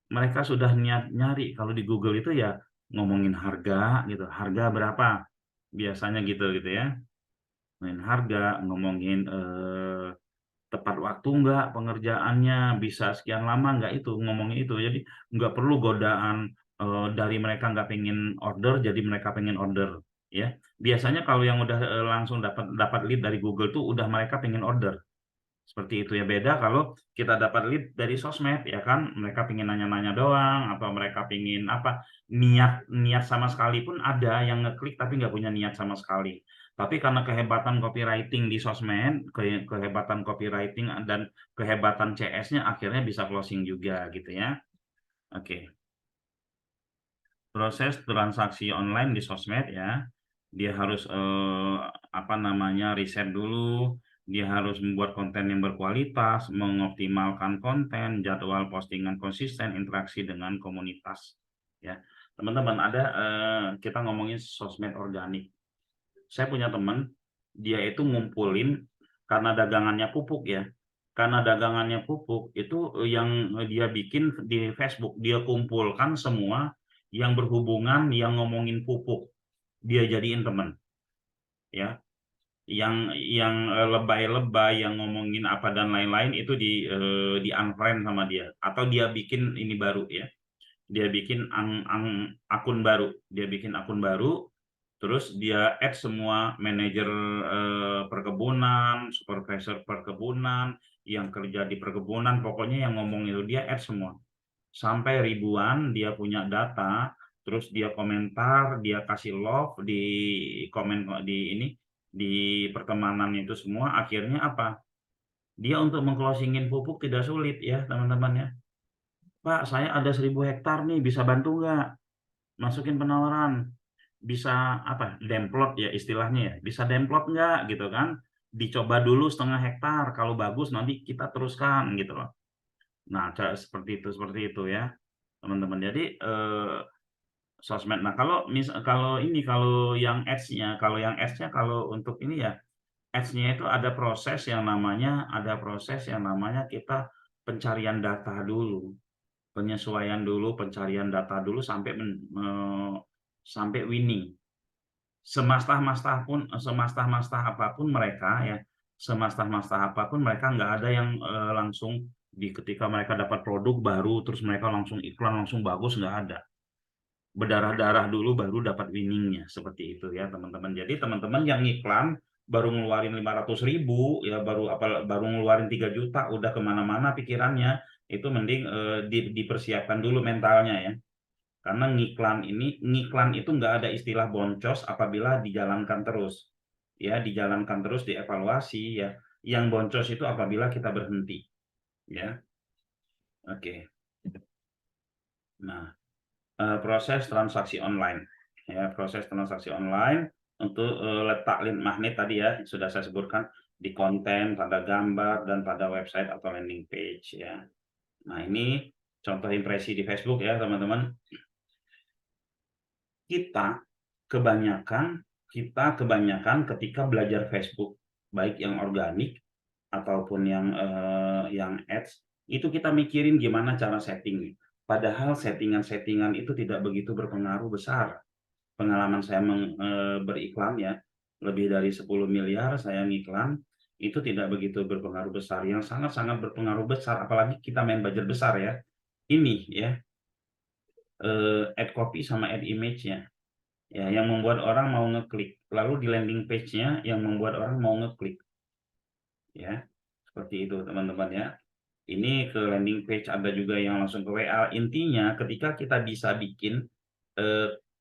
S2: Mereka sudah niat nyari. Kalau di Google itu ya ngomongin harga gitu. Harga berapa? Biasanya gitu ya. Ngomongin harga, ngomongin tepat waktu nggak pengerjaannya, bisa sekian lama nggak, itu ngomongin itu. Jadi nggak perlu godaan dari mereka nggak pengen order jadi mereka pengen order ya. Biasanya kalau yang udah langsung dapat lead dari Google tuh udah mereka pengen order. Seperti itu ya. Beda kalau kita dapat lead dari sosmed ya kan, mereka pengen nanya-nanya doang, atau mereka pengen apa, niat sama sekali pun ada yang ngeklik tapi nggak punya niat sama sekali. Tapi karena kehebatan copywriting di sosmed, kehebatan copywriting dan kehebatan CS-nya, akhirnya bisa closing juga gitu ya. Oke. Proses transaksi online di sosmed ya, dia harus riset dulu. Dia harus membuat konten yang berkualitas, mengoptimalkan konten, jadwal postingan konsisten, interaksi dengan komunitas. Ya, teman-teman, ada kita ngomongin sosmed organik. Saya punya teman, dia itu ngumpulin karena dagangannya pupuk ya. Karena dagangannya pupuk itu yang dia bikin di Facebook, dia kumpulkan semua yang berhubungan yang ngomongin pupuk. Dia jadiin teman. Ya, yang lebay-lebay yang ngomongin apa dan lain-lain itu di unfriend sama dia, atau dia bikin ini baru ya, dia bikin akun baru, terus dia add semua manajer perkebunan, supervisor perkebunan, yang kerja di perkebunan, pokoknya yang ngomong itu dia add semua sampai ribuan. Dia punya data, terus dia komentar, dia kasih love di komen di ini di pertemanan itu semua, akhirnya apa? Dia untuk mengclosingin pupuk tidak sulit ya teman-teman ya. Pak, saya ada 1000 hektar nih, bisa bantu nggak? Masukin penawaran. Bisa apa? Demplot ya istilahnya ya. Bisa demplot nggak gitu kan? Dicoba dulu 1/2 hektar. Kalau bagus nanti kita teruskan gitu loh. Nah, seperti itu ya teman-teman. Jadi sosmed. Nah, kalau yang ads-nya, kalau untuk ini ya, ads-nya itu ada proses yang namanya kita pencarian data dulu, penyesuaian dulu, pencarian data dulu sampai winning. Semastah-mastah apapun mereka nggak ada yang langsung ketika mereka dapat produk baru terus mereka langsung iklan langsung bagus, nggak ada. Berdarah-darah dulu baru dapat winningnya, seperti itu ya teman-teman. Jadi teman-teman yang iklan baru ngeluarin 500.000 ya, baru ngeluarin 3 juta udah kemana-mana pikirannya, itu mending dipersiapkan dulu mentalnya ya. Karena ngiklan itu nggak ada istilah boncos apabila dijalankan terus ya, dievaluasi ya. Yang boncos itu apabila kita berhenti ya. Oke. Nah, proses transaksi online ya, untuk letak link magnet tadi ya sudah saya sebutkan di konten, pada gambar, dan pada website atau landing page ya. Nah, ini contoh impresi di Facebook ya teman-teman. Kita kebanyakan ketika belajar Facebook, baik yang organik ataupun yang ads, itu kita mikirin gimana cara setting. Padahal settingan-settingan itu tidak begitu berpengaruh besar. Pengalaman saya beriklan ya, lebih dari 10 miliar saya ngiklan, itu tidak begitu berpengaruh besar. Yang sangat-sangat berpengaruh besar, apalagi kita main budget besar ya, ini ya, ad copy sama ad image-nya. Ya, yang membuat orang mau ngeklik. Lalu di landing page-nya yang membuat orang mau ngeklik. Ya, seperti itu teman-teman ya. Ini ke landing page, ada juga yang langsung ke WA. Intinya ketika kita bisa bikin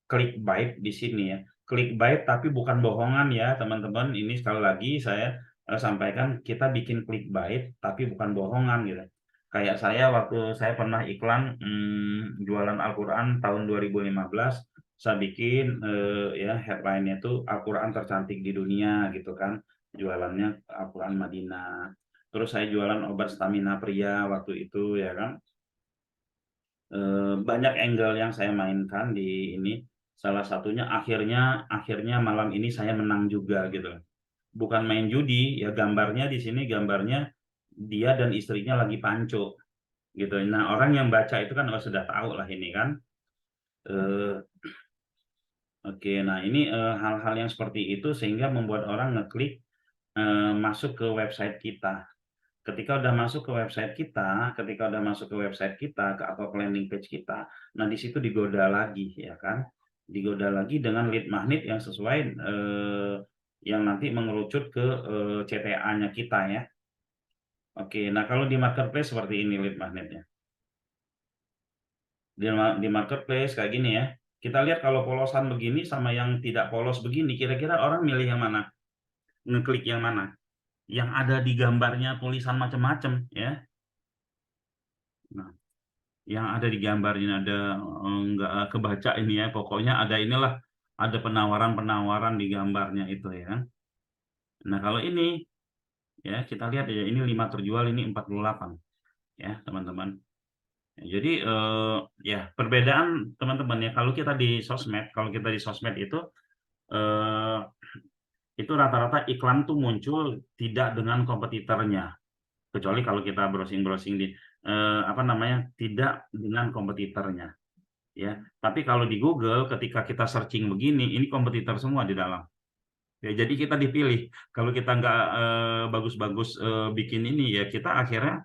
S2: clickbait di sini ya. Clickbait tapi bukan bohongan ya teman-teman. Ini sekali lagi saya sampaikan, kita bikin clickbait tapi bukan bohongan gitu. Kayak saya waktu saya pernah iklan jualan Al-Quran tahun 2015, saya bikin ya headline-nya itu Al-Quran tercantik di dunia gitu kan. Jualannya Al-Quran Madinah. Terus saya jualan obat stamina pria waktu itu ya kan. Banyak angle yang saya mainkan di ini. Salah satunya akhirnya malam ini saya menang juga gitu. Bukan main judi ya, gambarnya di sini gambarnya dia dan istrinya lagi panco gitu. Nah, orang yang baca itu kan sudah tahu lah ini kan. Oke, nah ini hal-hal yang seperti itu sehingga membuat orang ngeklik masuk ke website kita. Ketika udah masuk ke website kita, atau ke landing page kita, nah di situ digoda lagi ya kan, digoda lagi dengan lead magnet yang sesuai yang nanti mengerucut ke CTA-nya kita ya. Oke, nah kalau di marketplace seperti ini lead magnetnya. Di marketplace kayak gini ya. Kita lihat kalau polosan begini sama yang tidak polos begini, kira-kira orang milih yang mana? Ngeklik yang mana? Yang ada di gambarnya tulisan macam-macam ya. Nah, yang ada di gambarnya ada nggak kebaca ini ya, pokoknya ada inilah, ada penawaran-penawaran di gambarnya itu ya. Nah, kalau ini ya kita lihat ya, ini 5 terjual, ini 48 ya teman-teman. Jadi ya perbedaan teman-teman ya, kalau kita di sosmed itu rata-rata iklan tuh muncul tidak dengan kompetitornya, kecuali kalau kita browsing-browsing di tidak dengan kompetitornya ya. Tapi kalau di Google ketika kita searching begini, ini kompetitor semua di dalam ya. Jadi kita dipilih. Kalau kita nggak bagus-bagus bikin ini ya, kita akhirnya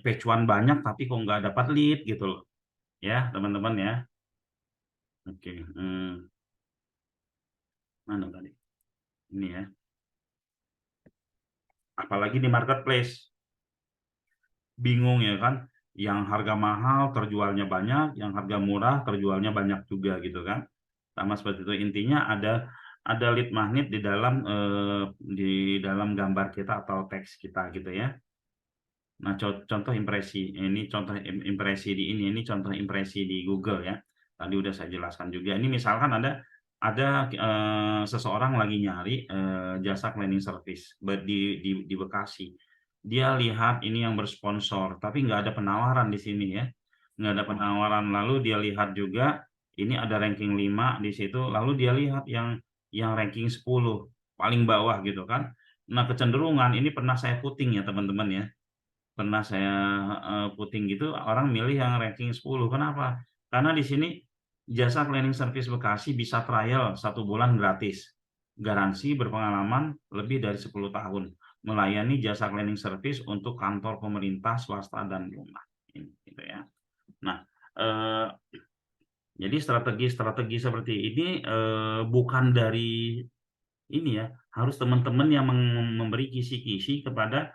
S2: page one banyak tapi kok nggak dapat lead gitu loh ya teman-teman ya. Oke, mana tadi ini ya, apalagi di marketplace bingung ya kan, yang harga mahal terjualnya banyak, yang harga murah terjualnya banyak juga gitu kan, sama seperti itu. Intinya ada ada lead magnet di dalam gambar kita atau teks kita gitu ya. Nah, contoh impresi ini contoh impresi ini contoh impresi di Google ya. Tadi udah saya jelaskan juga. Ini misalkan ada seseorang lagi nyari jasa cleaning service di Bekasi. Dia lihat ini yang bersponsor, tapi nggak ada penawaran di sini ya. Nggak ada penawaran. Lalu dia lihat juga ini ada ranking 5 di situ. Lalu dia lihat yang ranking 10 paling bawah gitu kan. Nah, kecenderungan ini pernah saya puting ya teman-teman ya. Pernah saya puting gitu, orang milih yang ranking 10. Kenapa? Karena di sini jasa cleaning service Bekasi bisa trial 1 bulan gratis. Garansi berpengalaman lebih dari 10 tahun. Melayani jasa cleaning service untuk kantor pemerintah, swasta, dan rumah. Ini, gitu ya. Nah, jadi strategi-strategi seperti ini bukan dari ini ya, harus teman-teman yang memberi kisi-kisi kepada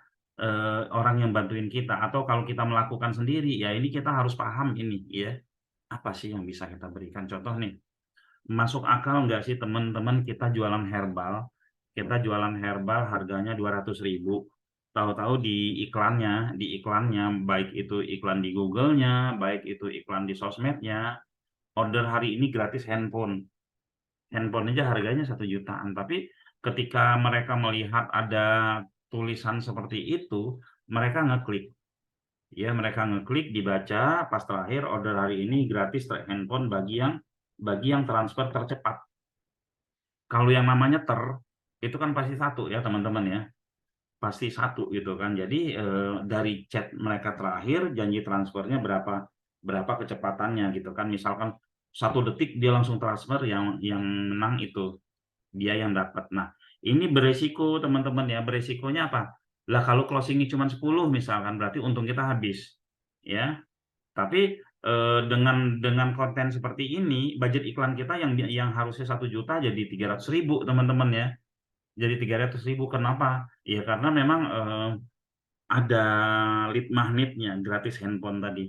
S2: orang yang bantuin kita, atau kalau kita melakukan sendiri ya ini kita harus paham ini ya, apa sih yang bisa kita berikan. Contoh nih, masuk akal nggak sih teman-teman kita jualan herbal harganya 200.000, tahu-tahu di iklannya baik itu iklan di Google-nya, baik itu iklan di sosmednya, order hari ini gratis handphone aja harganya 1 jutaan, tapi ketika mereka melihat ada tulisan seperti itu, mereka ngeklik. Ya, mereka ngeklik, dibaca, pas terakhir order hari ini gratis handphone bagi yang transfer tercepat. Kalau yang namanya itu kan pasti 1 ya teman-teman ya. Pasti 1 gitu kan. Jadi dari chat mereka terakhir janji transfernya berapa kecepatannya gitu kan. Misalkan 1 detik dia langsung transfer, yang menang itu dia yang dapat. Nah, ini beresiko teman-teman ya. Beresikonya apa? Lah kalau closingnya cuma 10 misalkan, berarti untung kita habis ya. Tapi dengan konten seperti ini, budget iklan kita yang harusnya 1 juta jadi 300.000 teman-teman ya. Jadi 300.000. Kenapa? Ya karena memang ada lead magnetnya, gratis handphone tadi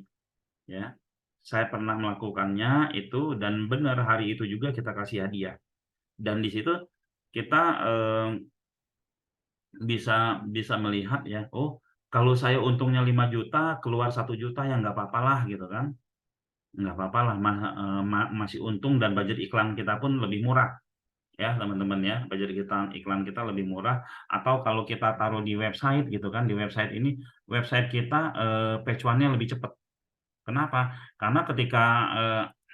S2: ya. Saya pernah melakukannya itu, dan benar hari itu juga kita kasih hadiah. Dan di situ kita bisa melihat ya, oh kalau saya untungnya 5 juta, keluar 1 juta ya nggak apa-apa lah gitu kan. Nggak apa-apa lah, masih untung, dan budget iklan kita pun lebih murah ya teman-teman ya. Budget iklan kita lebih murah. Atau kalau kita taruh di website gitu kan, di website kita page one-nya lebih cepat. Kenapa? Karena ketika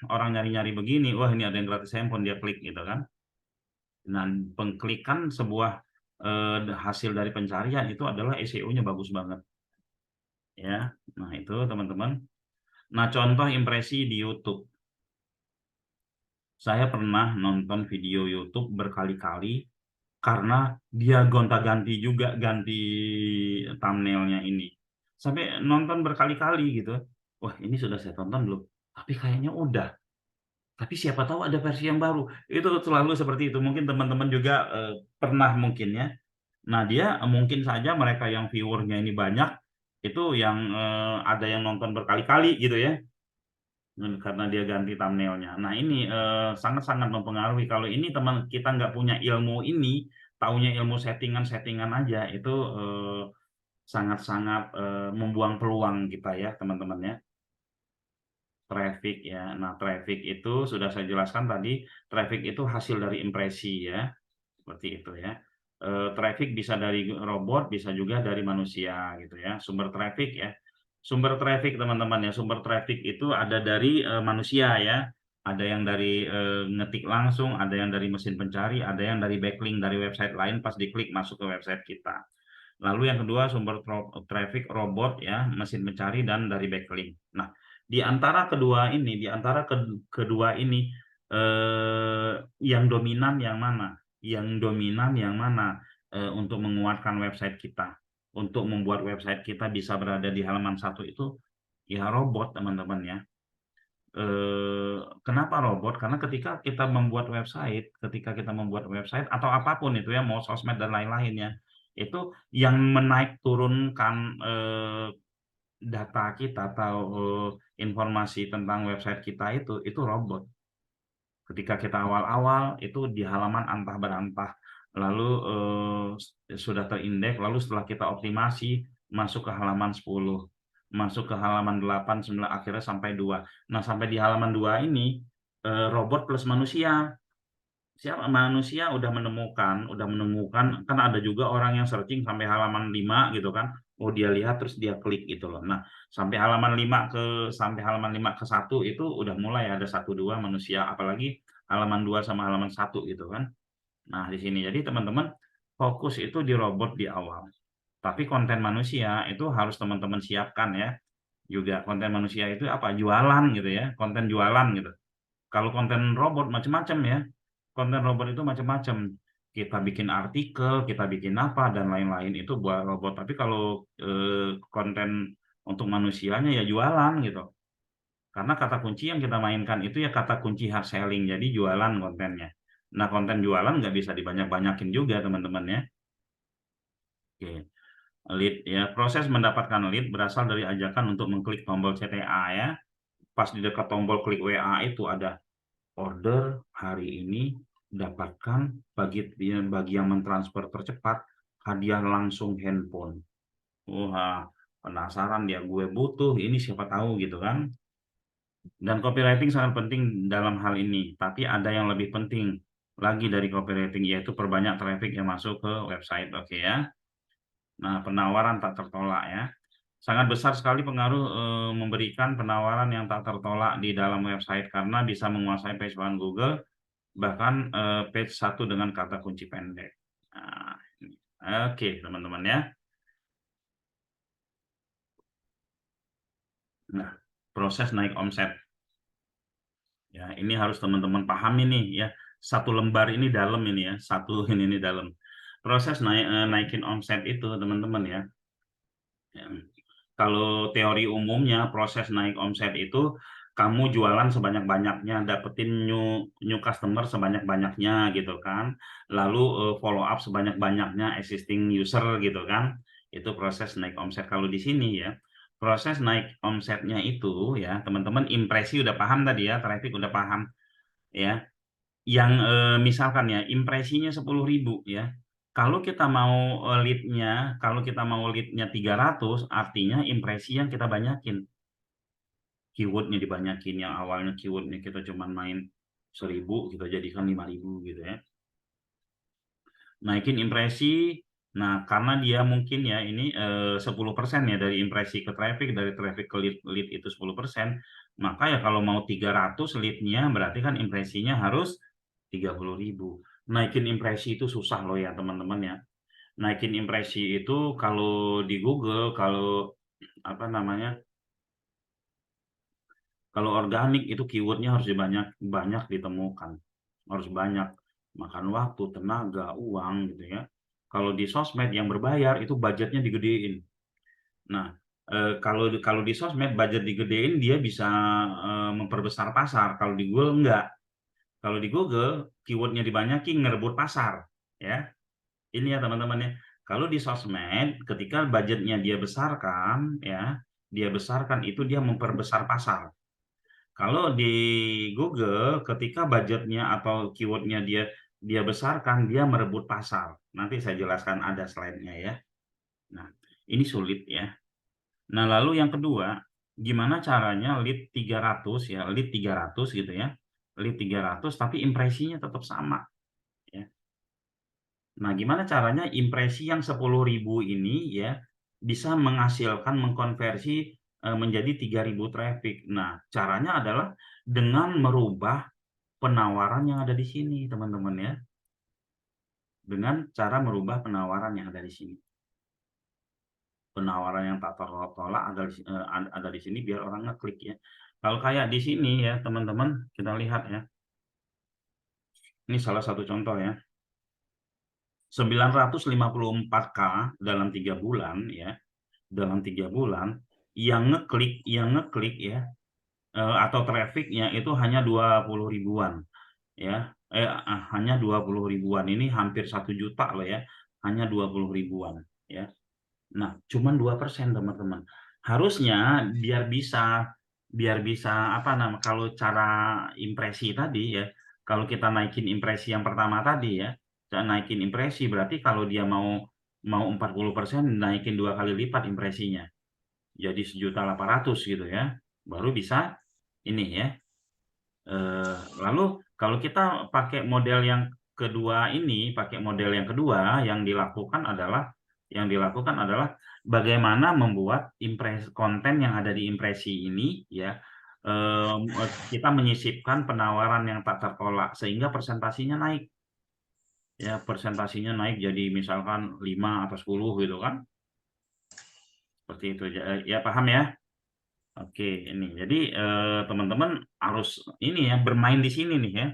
S2: orang nyari-nyari begini, wah ini ada yang gratis handphone, dia klik gitu kan. Nah, pengklikan sebuah hasil dari pencarian itu adalah SEO-nya bagus banget ya. Nah, itu teman-teman. Nah, contoh impresi di YouTube. Saya pernah nonton video YouTube berkali-kali karena dia gonta-ganti juga, ganti thumbnailnya ini. Sampai nonton berkali-kali gitu. Wah, ini sudah saya tonton belum? Tapi kayaknya udah. Tapi siapa tahu ada versi yang baru. Itu selalu seperti itu. Mungkin teman-teman juga pernah mungkin ya. Nah, dia mungkin saja mereka yang viewernya ini banyak, itu yang ada yang nonton berkali-kali gitu ya. Karena dia ganti thumbnailnya. Nah, ini sangat-sangat mempengaruhi. Kalau ini teman kita nggak punya ilmu ini, taunya ilmu settingan-settingan aja, itu sangat-sangat membuang peluang kita ya teman-teman ya. Traffic ya. Nah, traffic itu sudah saya jelaskan tadi. Traffic itu hasil dari impresi ya, seperti itu ya. Traffic bisa dari robot, bisa juga dari manusia gitu ya. Sumber traffic ya. Sumber traffic teman-teman ya, sumber traffic itu ada dari manusia ya. Ada yang dari ngetik langsung, ada yang dari mesin pencari, ada yang dari backlink dari website lain pas diklik masuk ke website kita. Lalu yang kedua sumber traffic robot ya, mesin pencari, dan dari backlink. Nah, di antara kedua ini yang dominan yang mana? Yang dominan yang mana untuk menguatkan website kita? Untuk membuat website kita bisa berada di halaman 1 itu ya robot teman-teman ya. Kenapa robot? Karena ketika kita membuat website atau apapun itu ya, mau sosmed dan lain-lainnya, itu yang menaik turunkan data kita atau informasi tentang website kita itu robot. Ketika kita awal-awal itu di halaman antah berantah, lalu sudah terindeks, lalu setelah kita optimasi masuk ke halaman 10, masuk ke halaman 8, 9, akhirnya sampai 2. Nah, sampai di halaman 2 ini robot plus manusia. Siapa manusia udah menemukan kan ada juga orang yang searching sampai halaman 5 gitu kan. Oh, dia lihat terus dia klik gitu loh. Nah, sampai halaman 5 ke 1 itu udah mulai ada 1 2 manusia, apalagi halaman 2 sama halaman 1 gitu kan. Nah, di sini jadi teman-teman fokus itu di robot di awal. Tapi konten manusia itu harus teman-teman siapkan ya. Juga konten manusia itu apa? Jualan gitu ya, konten jualan gitu. Kalau konten robot macam-macam ya. Konten robot itu macam-macam. Kita bikin artikel, kita bikin apa dan lain-lain itu buat robot. Tapi kalau konten untuk manusianya ya jualan gitu. Karena kata kunci yang kita mainkan itu ya kata kunci hard selling. Jadi jualan kontennya. Nah, konten jualan nggak bisa dibanyak-banyakin juga teman-teman ya. Oke. Lead ya. Proses mendapatkan lead berasal dari ajakan untuk mengklik tombol CTA ya. Pas di dekat tombol klik WA itu ada order hari ini, dapatkan bagi yang mentransfer tercepat hadiah langsung handphone. Wah, penasaran dia, gue butuh ini, siapa tahu gitu kan. Dan copywriting sangat penting dalam hal ini, tapi ada yang lebih penting lagi dari copywriting, yaitu perbanyak traffic yang masuk ke website. Oke ya. Nah, penawaran tak tertolak ya. Sangat besar sekali pengaruh memberikan penawaran yang tak tertolak di dalam website karena bisa menguasai page 1 Google, bahkan page 1 dengan kata kunci pendek. Nah, oke teman-teman ya. Nah, proses naik omset. Ya, ini harus teman-teman pahami nih ya. 1 lembar ini dalam ini ya, 1 ini dalam. Proses naikin omset itu teman-teman ya. Kalau teori umumnya proses naik omset itu kamu jualan sebanyak-banyaknya, dapetin new customer sebanyak-banyaknya gitu kan. Lalu follow up sebanyak-banyaknya existing user gitu kan. Itu proses naik omset. Kalau di sini ya, proses naik omsetnya itu ya, teman-teman impresi udah paham tadi ya, traffic udah paham ya. Yang misalkan ya impresinya 10.000 ya. Kalau kita mau lead-nya 300, artinya impresi yang kita banyakin. Keyword-nya dibanyakin, yang awalnya keyword-nya kita cuma main 1.000, kita jadikan 5.000 gitu ya. Naikin impresi, nah karena dia mungkin ya ini 10% ya dari impresi ke traffic, dari traffic ke lead itu 10%, maka ya kalau mau 300 lead-nya berarti kan impresinya harus 30.000. Naikin impresi itu susah loh ya teman-teman ya. Naikin impresi itu kalau di Google, kalau apa namanya, kalau organik itu keywordnya harus banyak ditemukan, harus banyak, makan waktu, tenaga, uang gitu ya. Kalau di sosmed yang berbayar itu budgetnya digedein. Nah, kalau di sosmed budget digedein dia bisa memperbesar pasar. Kalau di Google enggak. Kalau di Google keywordnya dibanyakin ngerebut pasar ya. Ini ya teman-teman ya. Kalau di sosmed ketika budgetnya dia besarkan ya, itu dia memperbesar pasar. Kalau di Google ketika budgetnya atau keywordnya dia besarkan, dia merebut pasar. Nanti saya jelaskan, ada slide-nya ya. Nah, ini sulit ya. Nah, lalu yang kedua, gimana caranya lead 300 ya, lead 300 gitu ya. Lead 300 tapi impresinya tetap sama ya. Nah, gimana caranya impresi yang 10.000 ini ya bisa menghasilkan, mengkonversi menjadi 3.000 traffic. Nah, caranya adalah dengan merubah penawaran yang ada di sini, teman-teman ya. Dengan cara merubah penawaran yang ada di sini. Penawaran yang tak tertolak ada di sini biar orang ngeklik ya. Kalau kayak di sini ya, teman-teman, kita lihat ya. Ini salah satu contoh ya. 954K dalam 3 bulan ya. Dalam 3 bulan yang ngeklik ya atau trafficnya itu hanya 20 ribuan ya. Hanya 20 ribuan, ini hampir 1 juta loh ya. Hanya 20 ribuan ya. Nah, cuman 2% teman-teman. Harusnya biar bisa apa namanya, kalau cara impresi tadi ya, kalau kita naikin impresi yang pertama tadi ya, naikin impresi berarti kalau dia mau 40% naikin 2 kali lipat impresinya. Jadi 1.800.000 gitu ya. Baru bisa ini ya. Lalu kalau kita pakai model yang kedua ini, yang dilakukan adalah bagaimana membuat konten yang ada di impresi ini ya, kita menyisipkan penawaran yang tak tertolak sehingga persentasinya naik. Ya, persentasinya naik jadi misalkan 5 atau 10 gitu kan. Seperti itu ya, paham ya? Oke, ini. Jadi teman-teman harus ini ya, bermain di sini nih ya.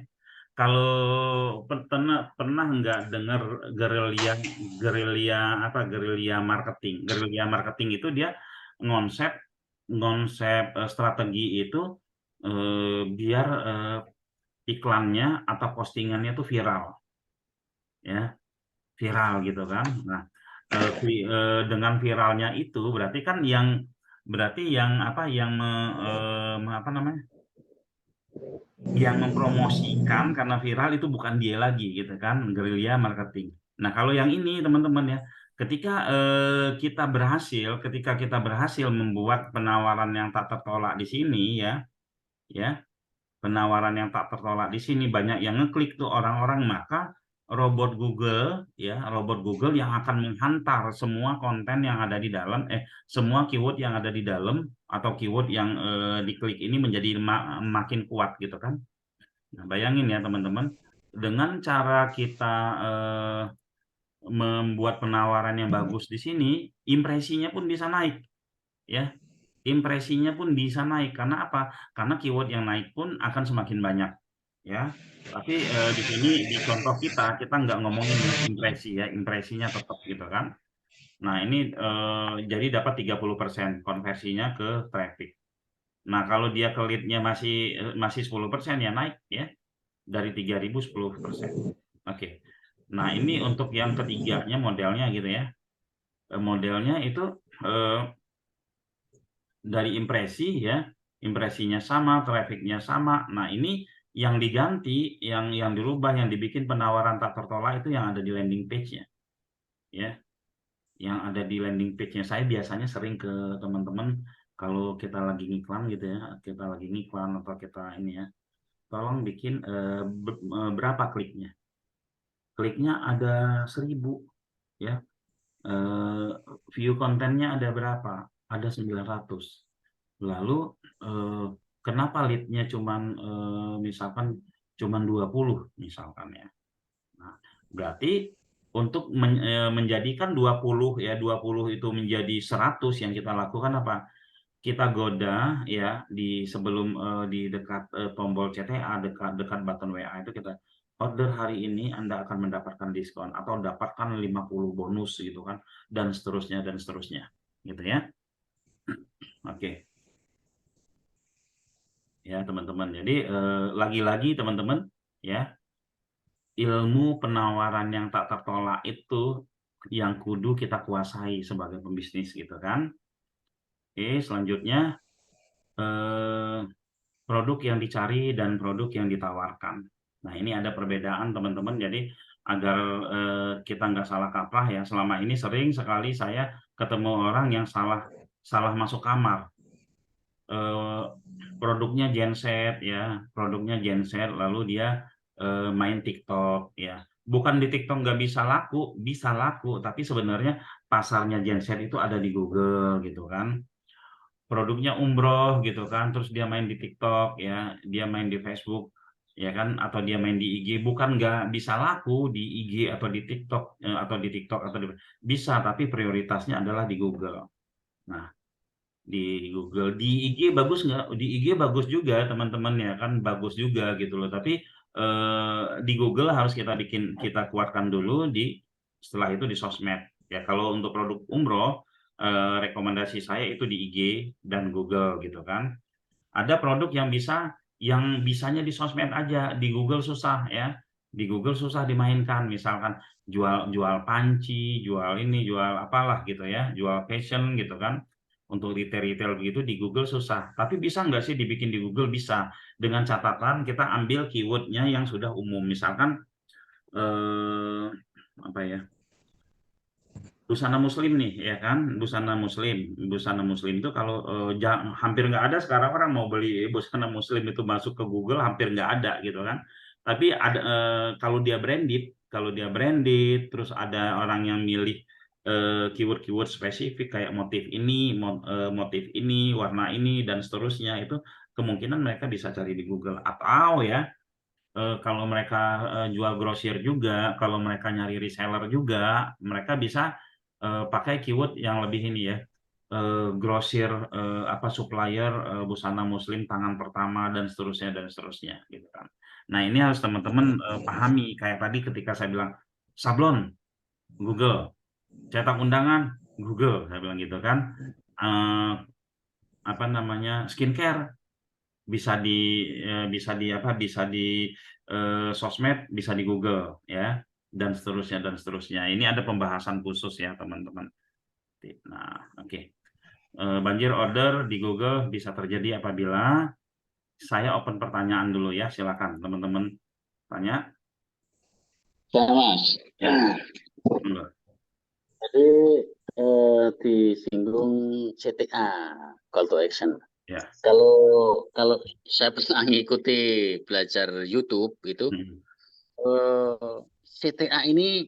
S2: Kalau pernah nggak dengar gerilya marketing? Gerilya marketing itu dia konsep strategi itu biar iklannya atau postingannya tuh viral. Ya, viral gitu kan. Nah, dengan viralnya itu berarti kan yang mempromosikan karena viral itu bukan dia lagi gitu kan, gerilya marketing. Nah, kalau yang ini teman-teman ya, ketika kita berhasil membuat penawaran yang tak tertolak di sini ya, penawaran yang tak tertolak di sini banyak yang ngeklik tuh orang-orang, maka robot Google yang akan menghantar semua konten yang ada di dalam, semua keyword yang ada di dalam atau keyword yang diklik ini menjadi makin kuat gitu kan. Nah, bayangin ya teman-teman, dengan cara kita membuat penawaran yang bagus di sini, impresinya pun bisa naik ya. Impresinya pun bisa naik karena apa? Karena keyword yang naik pun akan semakin banyak ya. Tapi di sini di contoh kita nggak ngomongin impresi ya, impresinya tetap gitu kan. Nah, ini jadi dapat 30% konversinya ke traffic. Nah, kalau dia ke lead-nya masih 10% ya naik ya. Dari 3.000 10%. Oke. Nah, ini untuk yang ketiganya modelnya gitu ya. Modelnya itu dari impresi ya, impresinya sama, trafficnya sama. Nah, ini yang diganti, yang dirubah, yang dibikin penawaran tak tertolak itu yang ada di landing page-nya. Ya. Yang ada di landing page-nya. Saya biasanya sering ke teman-teman kalau kita lagi ngiklan gitu ya, atau kita ini ya, tolong bikin berapa kliknya. Kliknya ada 1.000 ya. View kontennya ada berapa? Ada 900. Lalu kenapa lead-nya misalkan cuman 20 misalkan ya. Nah, berarti untuk menjadikan 20 itu menjadi 100 yang kita lakukan apa? Kita goda ya di dekat tombol CTA, dekat button WA itu kita order hari ini Anda akan mendapatkan diskon atau dapatkan 50 bonus gitu kan, dan seterusnya gitu ya. Oke. Ya teman-teman, jadi lagi-lagi teman-teman ya, ilmu penawaran yang tak tertolak itu yang kudu kita kuasai sebagai pembisnis gitu kan. Oke, selanjutnya produk yang dicari dan produk yang ditawarkan. Nah, ini ada perbedaan teman-teman, jadi agar kita nggak salah kaprah ya. Selama ini sering sekali saya ketemu orang yang salah masuk kamar. Produknya genset ya, lalu dia main TikTok ya. Bukan di TikTok nggak bisa laku, tapi sebenarnya pasarnya genset itu ada di Google gitu kan. Produknya umroh gitu kan, terus dia main di TikTok ya, dia main di Facebook ya kan, atau dia main di IG, bukan nggak bisa laku di IG atau di TikTok bisa, tapi prioritasnya adalah di Google. Nah, di Google, di IG bagus nggak? Di IG bagus juga teman-teman ya kan, bagus juga gitu loh, tapi di Google harus kita kuatkan dulu, setelah itu di sosmed ya. Kalau untuk produk umroh, rekomendasi saya itu di IG dan Google gitu kan. Ada produk yang bisanya di sosmed aja, di Google susah ya. Di Google susah dimainkan, misalkan jual panci, jual apalah gitu ya, jual fashion gitu kan. Untuk retail begitu di Google susah. Tapi bisa nggak sih dibikin di Google? Bisa. Dengan catatan kita ambil keywordnya yang sudah umum. Misalkan apa ya? Busana muslim nih, ya kan? Busana muslim itu kalau hampir nggak ada sekarang orang mau beli busana muslim itu masuk ke Google hampir nggak ada gitu kan. Tapi ada kalau dia branded, terus ada orang yang milih keyword-keyword spesifik kayak motif ini, warna ini dan seterusnya, itu kemungkinan mereka bisa cari di Google. Atau ya kalau mereka jual grosir juga, kalau mereka nyari reseller juga, mereka bisa pakai keyword yang lebih ini ya, grosir, supplier busana muslim tangan pertama dan seterusnya gitu kan. Nah, ini harus teman-teman pahami. Kayak tadi ketika saya bilang sablon Google, cetak undangan Google, saya bilang gitu kan. Skincare bisa di sosmed, bisa di Google ya, dan seterusnya. Ini ada pembahasan khusus ya teman-teman. Nah, oke. Banjir order di Google bisa terjadi apabila, saya open pertanyaan dulu ya, silakan teman-teman tanya.
S6: Ya, Mas.
S2: Ya.
S6: Tadi disinggung CTA, call to action.
S2: Ya.
S6: Kalau saya pernah ngikuti belajar YouTube gitu, CTA ini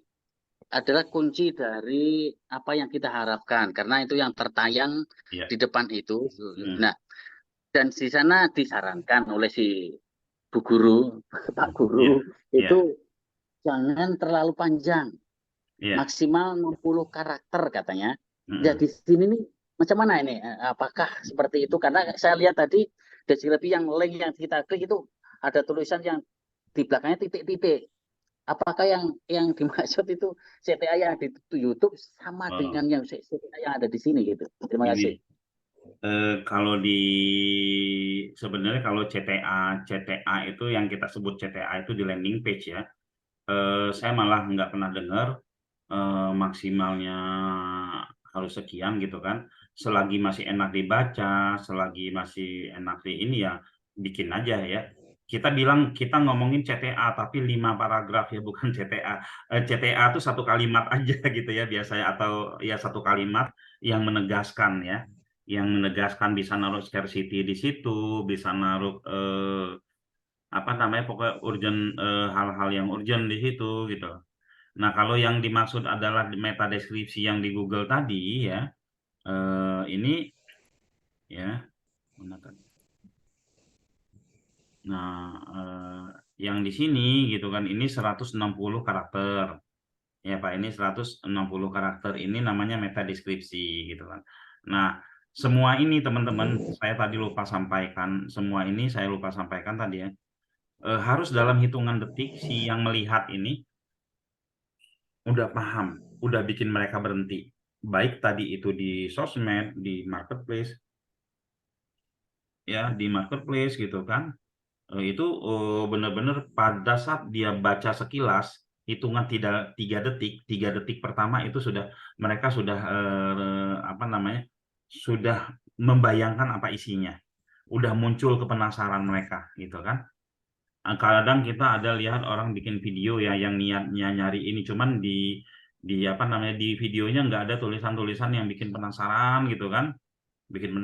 S6: adalah kunci dari apa yang kita harapkan, karena itu yang tertayang di depan itu. Nah, dan di sana disarankan oleh si Bu Guru, Pak Guru, itu jangan terlalu panjang, maksimal 60 karakter katanya. Ya di sini nih macam mana ini? Apakah seperti itu? Karena saya lihat tadi deskripsi yang link yang kita klik itu ada tulisan yang di belakangnya titik-titik. Apakah yang dimaksud itu CTA yang di YouTube sama dengan yang CTA yang ada di sini gitu? Terima kasih.
S2: Sebenarnya kalau CTA itu yang kita sebut CTA itu di landing page ya. Saya malah nggak pernah dengar maksimalnya harus sekian gitu kan. Selagi masih enak dibaca, selagi masih enak di ini ya bikin aja ya. Kita ngomongin CTA tapi 5 paragraf ya, bukan CTA. CTA itu 1 kalimat aja gitu ya biasanya, atau ya 1 kalimat yang menegaskan ya. Yang menegaskan, bisa naruh scarcity di situ, bisa naruh pokoknya urgent, hal-hal yang urgent di situ gitu. Nah, kalau yang dimaksud adalah meta deskripsi yang di Google tadi ya, ini ya, mana tadi? Nah, yang di sini gitu kan, ini 160 karakter. Ya Pak, ini 160 karakter, ini namanya meta deskripsi gitu kan. Nah, semua ini teman-teman, saya tadi lupa sampaikan, tadi ya. Harus dalam hitungan detik si yang melihat ini udah paham, udah bikin mereka berhenti. Baik tadi itu di sosmed, di marketplace, ya di marketplace gitu kan. Itu benar-benar pada saat dia baca sekilas, hitungan 3 detik pertama itu mereka sudah sudah membayangkan apa isinya, udah muncul kepenasaran mereka gitu kan. Kadang kita ada lihat orang bikin video ya yang niatnya nyari ini, cuman di videonya nggak ada tulisan-tulisan yang bikin penasaran gitu kan, bikin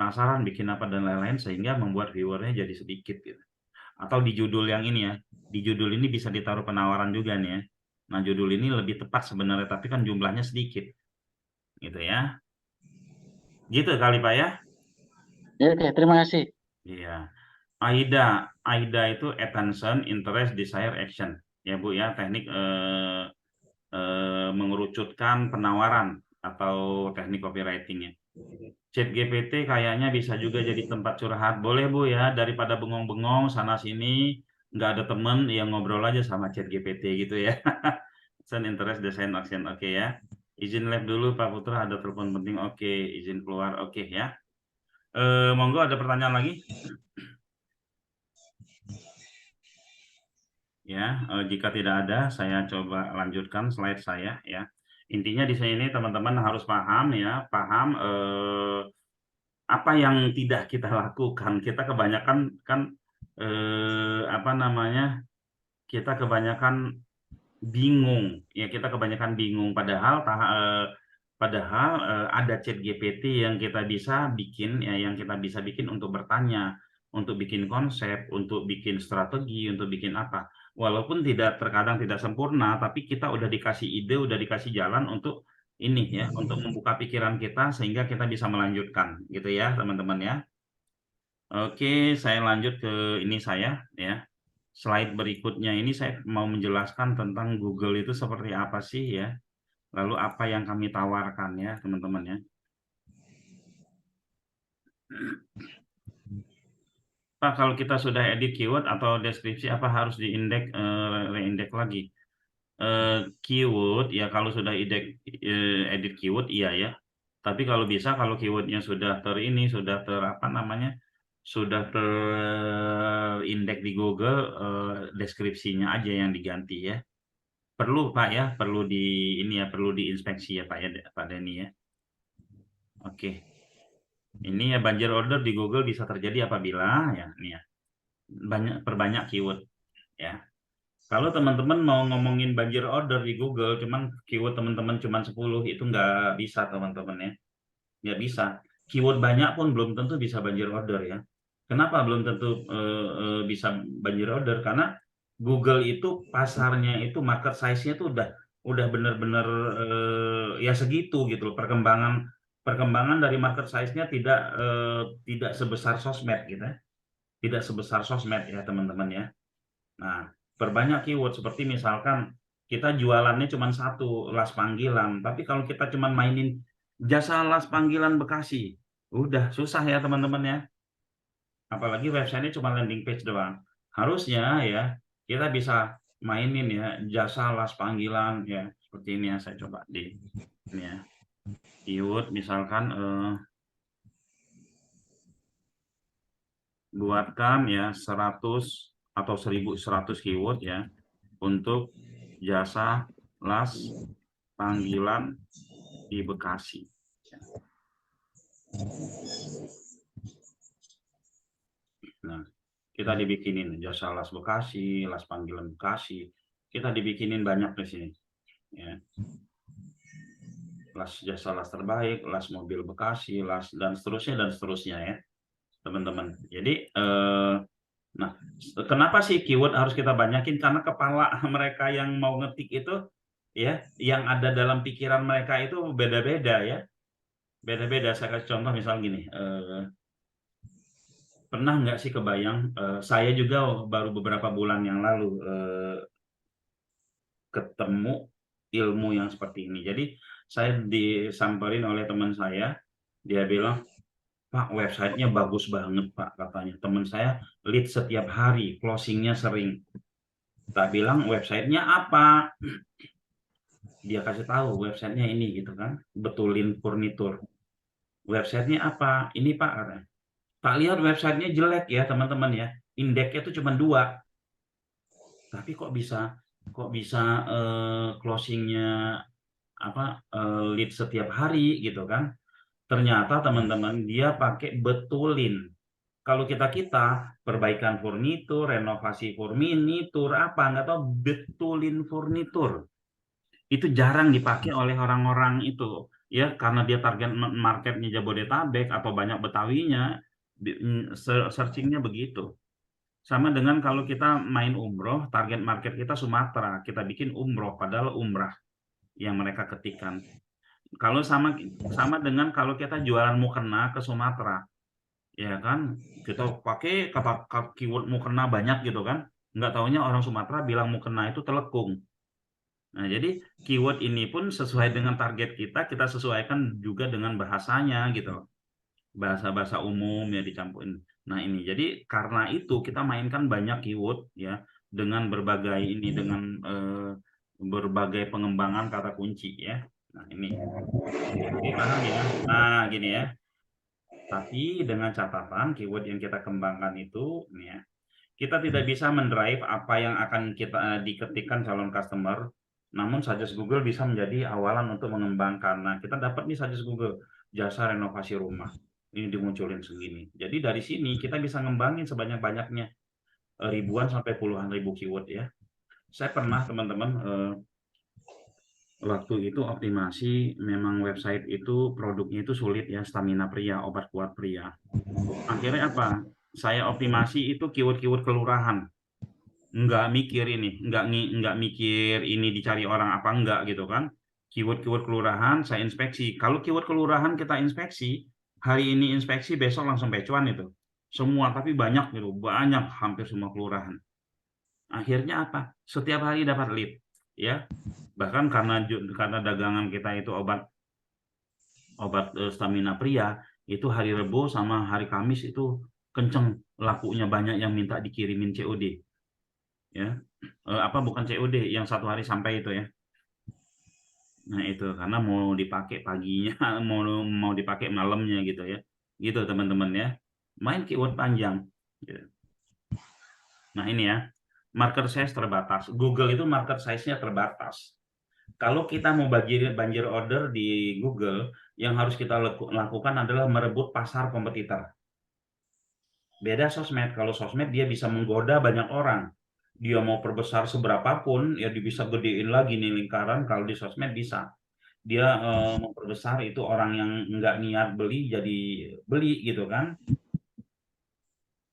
S2: apa dan lain-lain, sehingga membuat viewernya jadi sedikit gitu. Atau di judul yang ini ya, di judul ini bisa ditaruh penawaran juga nih ya. Nah, judul ini lebih tepat sebenarnya, tapi kan jumlahnya sedikit gitu ya. Gitu kali Pak ya.
S6: Ya, terima kasih.
S2: Iya. AIDA itu attention, interest, desire, action ya Bu ya, teknik mengerucutkan penawaran atau teknik copywritingnya. ChatGPT kayaknya bisa juga jadi tempat curhat, boleh Bu ya, daripada bengong-bengong sana sini nggak ada temen, ya ngobrol aja sama ChatGPT gitu ya. Send interest, design, action, oke ya. Izin live dulu Pak Putra, ada telepon penting, oke. Izin keluar, oke ya. Monggo, ada pertanyaan lagi? Ya, jika tidak ada, saya coba lanjutkan slide saya ya. Intinya di sini teman-teman harus paham ya, apa yang tidak kita lakukan? Kita kebanyakan kan apa namanya? Kita kebanyakan bingung, ya kita kebanyakan bingung. Padahal ada chat GPT yang kita bisa bikin, ya yang kita bisa bikin untuk bertanya, untuk bikin konsep, untuk bikin strategi, untuk bikin apa. Walaupun terkadang tidak sempurna, tapi kita udah dikasih ide, udah dikasih jalan untuk ini ya, untuk membuka pikiran kita sehingga kita bisa melanjutkan, gitu ya teman-teman ya. Oke, saya lanjut ke ini saya ya. Slide berikutnya ini saya mau menjelaskan tentang Google itu seperti apa sih ya. Lalu apa yang kami tawarkan ya teman-teman ya. Pak, kalau kita sudah edit keyword atau deskripsi, apa harus reindeks lagi? Keyword ya, kalau sudah edit keyword iya ya. Tapi kalau bisa, kalau keywordnya sudah sudah terindeks di Google, deskripsinya aja yang diganti ya. Perlu Pak ya, perlu diinspeksi ya Pak ya, Pak Denny ya. Oke. Ini ya, banjir order di Google bisa terjadi apabila ya ini ya, perbanyak keyword ya. Kalau teman-teman mau ngomongin banjir order di Google, cuman keyword teman-teman cuman 10, itu nggak bisa teman-teman ya. Nggak bisa. Keyword banyak pun belum tentu bisa banjir order ya. Kenapa belum tentu bisa banjir order? Karena Google itu pasarnya itu market size-nya itu udah benar-benar ya segitu gitu loh. Perkembangan dari market size-nya tidak sebesar sosmed gitu ya. Tidak sebesar sosmed ya teman-teman ya. Nah, perbanyak keyword seperti misalkan kita jualannya cuma satu, las panggilan, tapi kalau kita cuma mainin jasa las panggilan Bekasi, udah susah ya teman-teman ya. Apalagi websitenya cuma landing page doang. Harusnya ya kita bisa mainin ya jasa las panggilan ya seperti ini ya. Saya coba di ini ya, keyword misalkan buatkan ya 100 atau 1100 keyword ya untuk jasa las panggilan di Bekasi. Nah, kita dibikinin jasa las Bekasi, las panggilan Bekasi, kita dibikinin banyak di sini. Ya. Jasa las terbaik, las mobil Bekasi, las dan seterusnya ya, teman-teman. Jadi, nah, kenapa sih keyword harus kita banyakin? Karena kepala mereka yang mau ngetik itu, ya, yang ada dalam pikiran mereka itu beda-beda ya, beda-beda. Saya kasih contoh misal gini. Pernah nggak sih kebayang, saya juga baru beberapa bulan yang lalu ketemu ilmu yang seperti ini. Jadi saya disamperin oleh teman saya, dia bilang, Pak, websitenya bagus banget Pak, katanya. Teman saya lead setiap hari, closingnya sering. Tak bilang websitenya apa? Dia kasih tahu websitenya ini gitu kan, betulin furnitur. Websitenya apa? Ini Pak, katanya. Tak lihat websitenya jelek ya teman-teman ya, indeksnya itu cuma 2, tapi kok bisa closingnya lead setiap hari gitu kan. Ternyata teman-teman dia pakai betulin. Kalau kita perbaikan furnitur, renovasi furnitur, apa nggak tahu, betulin furnitur itu jarang dipakai oleh orang-orang itu ya, karena dia target marketnya Jabodetabek atau banyak Betawinya, searchingnya begitu. Sama dengan kalau kita main umroh, target market kita Sumatera, kita bikin umroh padahal umrah yang mereka ketikkan. Kalau sama dengan kalau kita jualan mukena ke Sumatera, ya kan, kita pakai keyword mukena banyak gitu kan, nggak taunya orang Sumatera bilang mukena itu telekung. Nah, jadi keyword ini pun sesuai dengan target kita sesuaikan juga dengan bahasanya gitu. Bahasa-bahasa umum ya dicampurin. Nah, ini jadi karena itu kita mainkan banyak keyword ya dengan berbagai berbagai pengembangan kata kunci ya. Nah, ini. Oke, paham ya? Nah, gini ya. Tapi dengan catatan keyword yang kita kembangkan itu ini ya. Kita tidak bisa mendrive apa yang akan kita diketikkan calon customer, namun suggest Google bisa menjadi awalan untuk mengembangkan. Nah, kita dapat nih suggest Google jasa renovasi rumah. ini dimunculin segini. Jadi dari sini kita bisa ngembangin sebanyak-banyaknya, ribuan sampai puluhan ribu keyword ya. Saya pernah teman-teman waktu itu optimasi, memang website itu produknya itu sulit ya, stamina pria, obat kuat pria. Akhirnya apa? Saya optimasi itu keyword-keyword kelurahan. Nggak mikir ini, nggak mikir ini dicari orang apa enggak gitu kan. Keyword-keyword kelurahan saya inspeksi. Kalau keyword kelurahan kita inspeksi, hari ini inspeksi, besok langsung pecuan itu. Semua, tapi banyak gitu, banyak, hampir semua kelurahan. Akhirnya apa? Setiap hari dapat lead, ya. Bahkan karena dagangan kita itu obat stamina pria, itu hari Rebo sama hari Kamis itu kenceng lakunya, banyak yang minta dikirimin COD. Ya. Bukan COD, yang 1 hari sampai itu ya. Nah, itu karena mau dipakai paginya, mau dipakai malamnya gitu ya. Gitu teman-teman ya. Main keyword panjang. Gitu. Nah, ini ya. Market size terbatas. Google itu market size-nya terbatas. Kalau kita mau banjir order di Google, yang harus kita lakukan adalah merebut pasar kompetitor. Beda sosmed. Kalau sosmed dia bisa menggoda banyak orang. Dia mau perbesar seberapapun, ya dia bisa gedein lagi nih lingkaran. Kalau di sosmed bisa. Dia memperbesar itu orang yang nggak niat beli jadi beli gitu kan.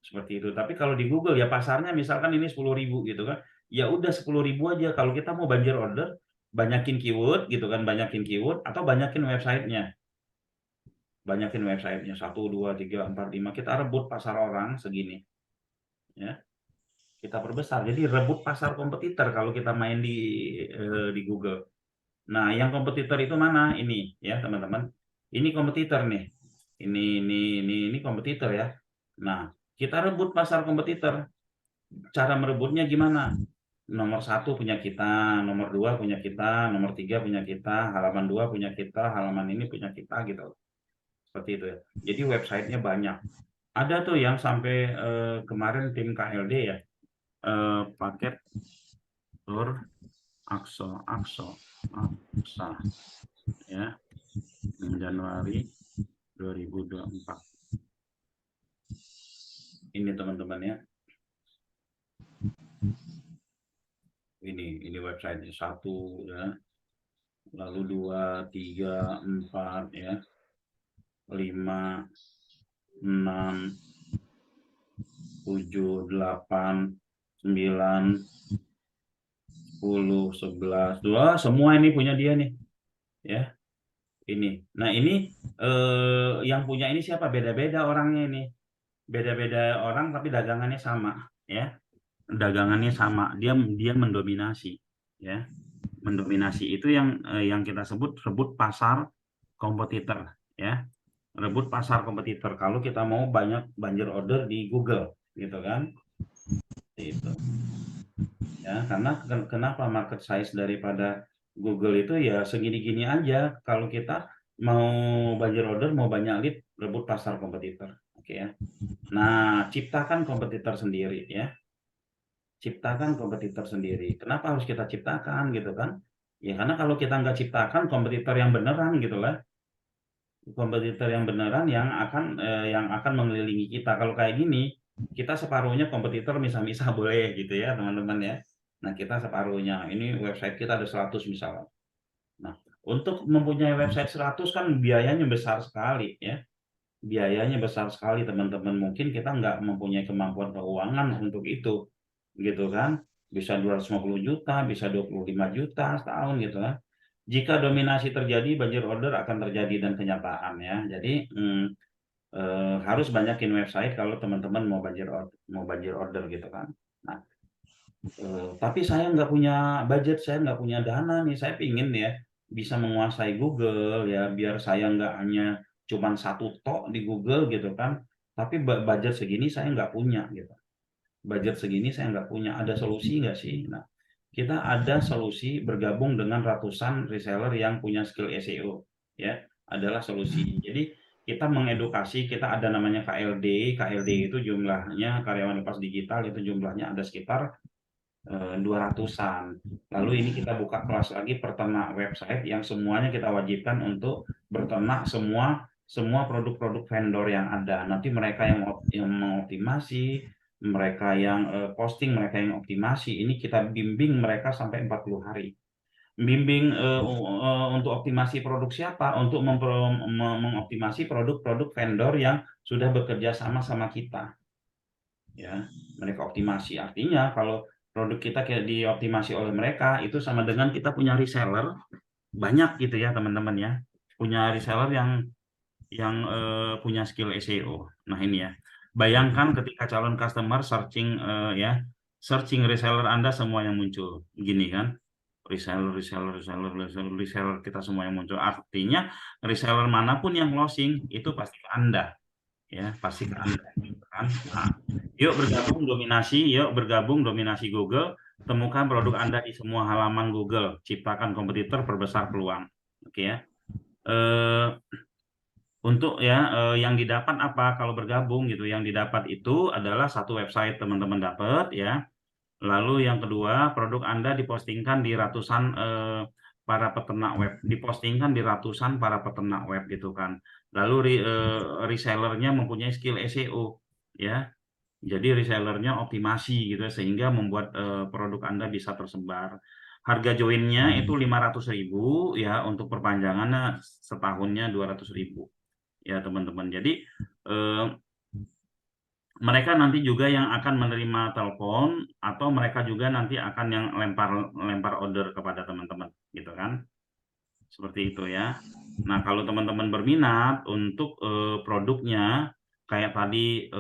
S2: Seperti itu. Tapi kalau di Google ya pasarnya misalkan ini 10.000 gitu kan. Ya udah 10.000 aja. Kalau kita mau banjir order, banyakin keyword gitu kan, banyakin keyword atau banyakin websitenya. Banyakin websitenya 1, 2, 3, 4, 5. Kita rebut pasar orang segini. Ya. Kita perbesar. Jadi rebut pasar kompetitor kalau kita main di Google. Nah, yang kompetitor itu mana? Ini ya, teman-teman. Ini kompetitor nih. Ini kompetitor ya. Nah, kita rebut pasar kompetitor. Cara merebutnya gimana? Nomor 1 punya kita, nomor 2 punya kita, nomor 3 punya kita, halaman 2 punya kita, halaman ini punya kita gitu. Seperti itu ya. Jadi websitenya banyak. Ada tuh yang sampai kemarin tim KLD ya, paket tur Aksa ya, Januari 2024. Ini teman-teman ya. Ini websitenya 1 ya, lalu 2, 3, 4 ya, 5, 6, 7, 8, 9, 10, 11, 2, semua ini punya dia nih ya. Ini. Nah, ini yang punya ini siapa? Beda-beda orangnya ini. Beda-beda orang tapi dagangannya sama ya. Dagangannya sama, dia mendominasi ya. Mendominasi itu yang kita sebut rebut pasar kompetitor ya. Rebut pasar kompetitor kalau kita mau banyak banjir order di Google gitu kan. Itu. Ya, karena kenapa market size daripada Google itu ya segini-gini aja. Kalau kita mau banjir order, mau banyak lead, rebut pasar kompetitor. Oke ya. Nah, ciptakan kompetitor sendiri ya. Ciptakan kompetitor sendiri. Kenapa harus kita ciptakan gitu kan? Ya karena kalau kita nggak ciptakan kompetitor yang beneran gitu lah. Kompetitor yang beneran yang akan mengelilingi kita. Kalau kayak gini, kita separuhnya kompetitor misah-misah boleh gitu ya teman-teman ya. Nah, kita separuhnya. Ini website kita ada 100 misalnya. Nah, untuk mempunyai website 100 kan biayanya besar sekali ya. Biayanya besar sekali teman-teman. Mungkin kita nggak mempunyai kemampuan keuangan untuk itu. Gitu kan. Bisa 250 juta, bisa 25 juta setahun gitu kan. Jika dominasi terjadi, banjir order akan terjadi dan kenyataan ya. Jadi harus banyakin website kalau teman-teman mau banjir order gitu kan. Nah, tapi saya nggak punya budget, saya nggak punya dana nih. Saya pingin ya bisa menguasai Google ya, biar saya nggak hanya cuman 1 tok di Google gitu kan. Tapi budget segini saya nggak punya gitu. Budget segini saya nggak punya. Ada solusi nggak sih? Nah, kita ada solusi bergabung dengan ratusan reseller yang punya skill SEO ya, adalah solusi. Jadi kita mengedukasi, kita ada namanya KLD. KLD itu jumlahnya karyawan lepas digital itu jumlahnya ada sekitar 200-an. Lalu ini kita buka kelas lagi peternak website yang semuanya kita wajibkan untuk berternak semua semua produk-produk vendor yang ada. Nanti mereka yang mengoptimasi, mereka yang posting, mereka yang optimasi. Ini kita bimbing mereka sampai 40 hari. Bimbing untuk optimasi produk siapa? Untuk mengoptimasi produk-produk vendor yang sudah bekerja sama kita. Ya, mereka optimasi. Artinya kalau produk kita dioptimasi oleh mereka, itu sama dengan kita punya reseller banyak gitu ya teman-teman ya. Punya reseller yang punya skill SEO. Nah ini ya, bayangkan ketika calon customer searching searching reseller Anda semua yang muncul, gini kan, reseller kita semua yang muncul. Artinya reseller manapun yang closing itu pasti ke Anda, ya pasti ke Anda. Kan? Nah, yuk bergabung dominasi Google, temukan produk Anda di semua halaman Google, ciptakan kompetitor, perbesar peluang. Oke ya. Untuk yang didapat apa kalau bergabung gitu? Yang didapat itu adalah satu website teman-teman dapat ya. Lalu yang kedua, produk Anda dipostingkan di ratusan para peternak web, gitu kan. Lalu resellernya mempunyai skill SEO ya. Jadi resellernya optimasi gitu sehingga membuat produk Anda bisa tersebar. Harga joinnya itu 500.000 ya, untuk perpanjangannya setahunnya 200.000. Ya teman-teman, jadi mereka nanti juga yang akan menerima telepon atau mereka juga nanti akan yang lempar order kepada teman-teman gitu kan, seperti itu ya. Nah kalau teman-teman berminat untuk produknya kayak tadi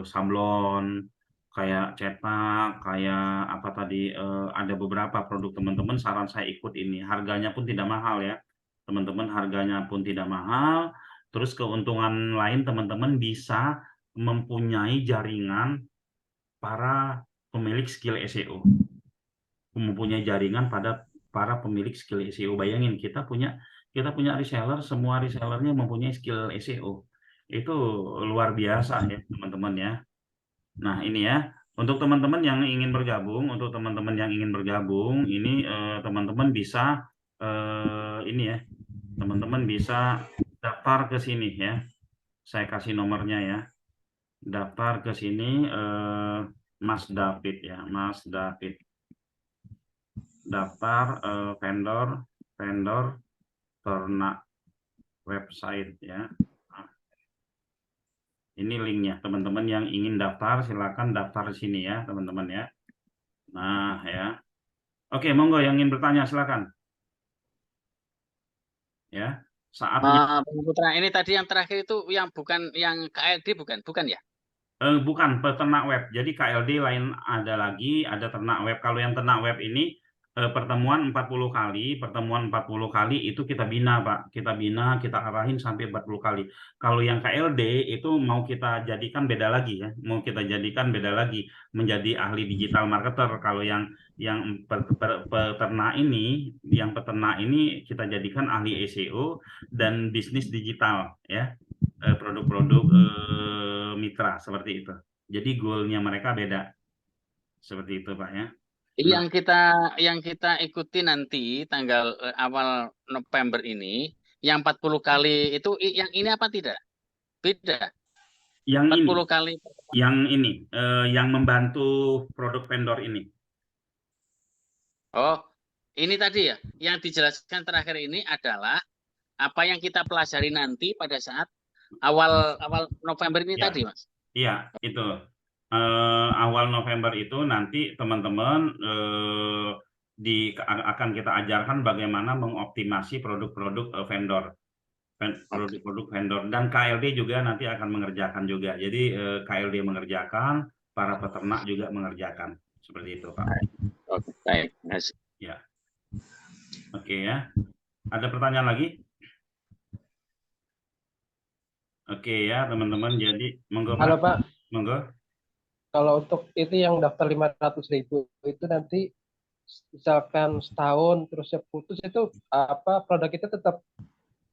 S2: sablon, kayak cetak, kayak apa tadi, ada beberapa produk teman-teman, saran saya ikut ini, harganya pun tidak mahal ya teman-teman, harganya pun tidak mahal. Terus keuntungan lain teman-teman bisa mempunyai jaringan para pemilik skill SEO. Mempunyai jaringan pada para pemilik skill SEO. Bayangin kita punya reseller, semua resellernya mempunyai skill SEO. Itu luar biasa ya teman-teman ya. Nah ini ya, untuk teman-teman yang ingin bergabung, ini teman-teman bisa ini ya, teman-teman bisa daftar ke sini ya. Saya kasih nomornya ya. Daftar ke sini Mas David ya, Mas David. Daftar vendor ternak website ya. Nah, ini linknya teman-teman yang ingin daftar silakan daftar di sini ya teman-teman ya. Nah ya. Oke, monggo yang ingin bertanya silakan. Ya. Saatnya.
S6: Bang Putra, ini tadi yang terakhir itu yang bukan yang KLD bukan ya?
S2: Bukan peternak web. Jadi KLD lain ada lagi, ada ternak web. Kalau yang ternak web ini pertemuan 40 kali itu kita bina Pak. Kita arahin sampai 40 kali. Kalau yang KLD itu mau kita jadikan beda lagi ya. Menjadi ahli digital marketer. Kalau yang peternak ini kita jadikan ahli SEO dan bisnis digital ya. Produk-produk mitra seperti itu. Jadi goalnya mereka beda. Seperti itu Pak ya.
S6: Yang kita ikuti nanti tanggal awal November ini, yang 40 kali itu yang ini apa tidak? Beda.
S2: Yang
S6: 40 kali.
S2: Yang membantu produk vendor ini.
S6: Oh, ini tadi ya. Yang dijelaskan terakhir ini adalah apa yang kita pelajari nanti pada saat awal November ini
S2: Ya.
S6: tadi, Mas.
S2: Iya, itu. Awal November itu nanti teman-teman akan kita ajarkan bagaimana mengoptimasi produk-produk vendor. Produk-produk vendor, dan KLD juga nanti akan mengerjakan juga. Jadi KLD mengerjakan, para peternak juga mengerjakan. Seperti itu Pak.
S6: Oke, baik, Mas.
S2: Ya. Oke ya. Ada pertanyaan lagi? Oke ya teman-teman, jadi monggo
S4: Halo
S2: Pak.
S4: Pak,
S2: Monggo.
S4: kalau untuk itu yang daftar 500.000 itu nanti misalkan setahun terus putus itu apa produk itu tetap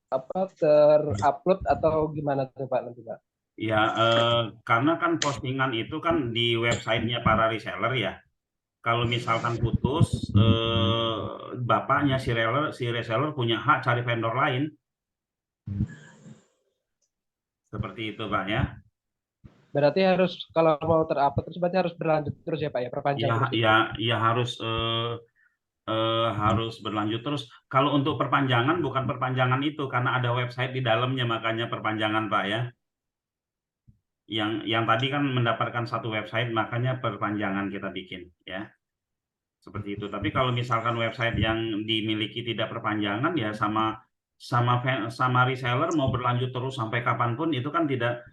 S4: apa terupload atau gimana tuh Pak nanti Pak?
S2: Ya, karena kan postingan itu kan di websitenya para reseller ya. Kalau misalkan putus, bapaknya si reseller punya hak cari vendor lain. Seperti itu Pak ya.
S4: Berarti harus kalau mau terupload terus berarti harus berlanjut terus ya Pak ya, perpanjang
S2: Ya,
S4: terus itu.
S2: ya harus berlanjut terus. Kalau untuk perpanjangan bukan perpanjangan itu karena ada website di dalamnya, makanya perpanjangan Pak ya. Yang tadi kan mendapatkan satu website, makanya perpanjangan kita bikin ya. Seperti itu. Tapi kalau misalkan website yang dimiliki tidak perpanjangan ya sama reseller mau berlanjut terus sampai kapanpun itu kan tidak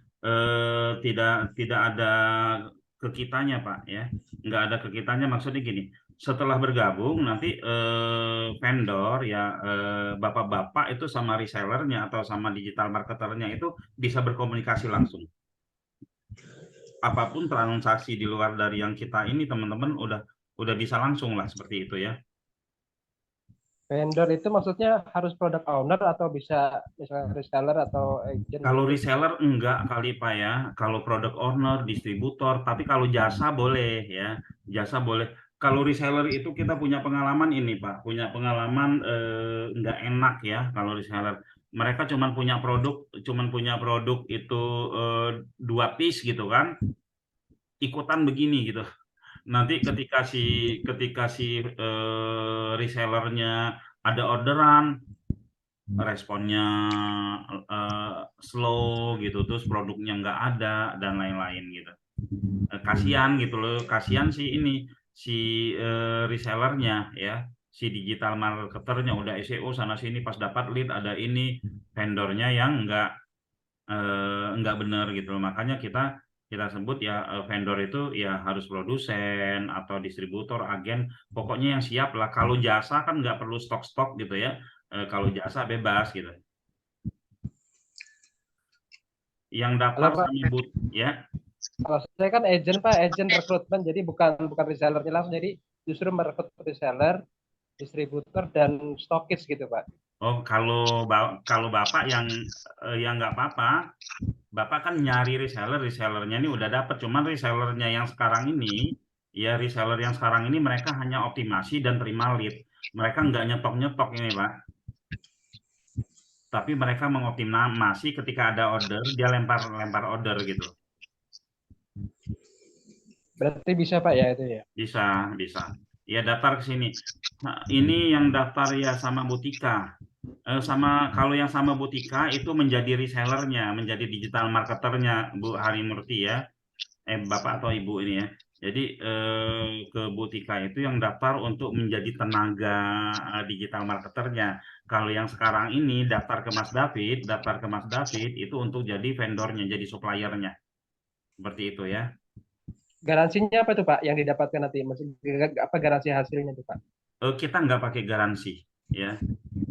S2: ada ke kitanya Pak ya. Nggak ada ke kitanya, maksudnya gini. Setelah bergabung nanti vendor ya bapak-bapak itu sama resellernya atau sama digital marketernya itu bisa berkomunikasi langsung. Apapun transaksi di luar dari yang kita ini teman-teman udah bisa langsung lah seperti itu ya.
S4: Vendor itu maksudnya harus product owner atau bisa misalnya reseller atau agent?
S2: Kalau reseller enggak kali Pak ya. Kalau product owner, distributor, tapi kalau jasa boleh ya. Jasa boleh. Kalau reseller itu kita punya pengalaman ini Pak, punya pengalaman enggak enak ya kalau reseller. Mereka cuma punya produk itu 2 piece gitu kan. Ikutan begini gitu. Nanti ketika si resellernya ada orderan, responnya slow gitu, terus produknya nggak ada dan lain-lain gitu. Kasihan gitu loh, kasihan si resellernya ya, si digital marketernya udah SEO sana sini pas dapat lead ada ini vendornya yang nggak benar gitu loh. Makanya kita sebut ya vendor itu ya harus produsen atau distributor, agen, pokoknya yang siap lah. Kalau jasa kan nggak perlu stok gitu ya. Kalau jasa bebas gitu. Yang daftar
S4: Pak,
S2: sama ya.
S4: kalau saya kan agent Pak, agent rekrutmen, jadi bukan resellernya langsung, jadi justru merekrut reseller, distributor dan stokis gitu Pak.
S2: Oh, kalau Bapak yang nggak apa-apa, Bapak kan nyari resellernya ini udah dapat, cuman resellernya yang sekarang ini, ya reseller yang sekarang ini mereka hanya optimasi dan terima lead. Mereka nggak nyetok ini Pak. Tapi mereka mengoptimasi ketika ada order, dia lempar order gitu.
S4: Berarti bisa Pak ya itu ya?
S2: Bisa. Ya daftar ke sini. Nah, ini yang daftar ya sama Butika. Kalau yang sama Butika itu menjadi resellernya, menjadi digital marketernya Bu Harimurti ya. Bapak atau Ibu ini ya. Jadi ke Butika itu yang daftar untuk menjadi tenaga digital marketernya. Kalau yang sekarang ini daftar ke Mas David itu untuk jadi vendornya, jadi suppliernya. Seperti itu ya.
S4: Garansinya apa tuh Pak yang didapatkan nanti? Apa garansi hasilnya tuh Pak?
S2: Kita nggak pakai garansi ya.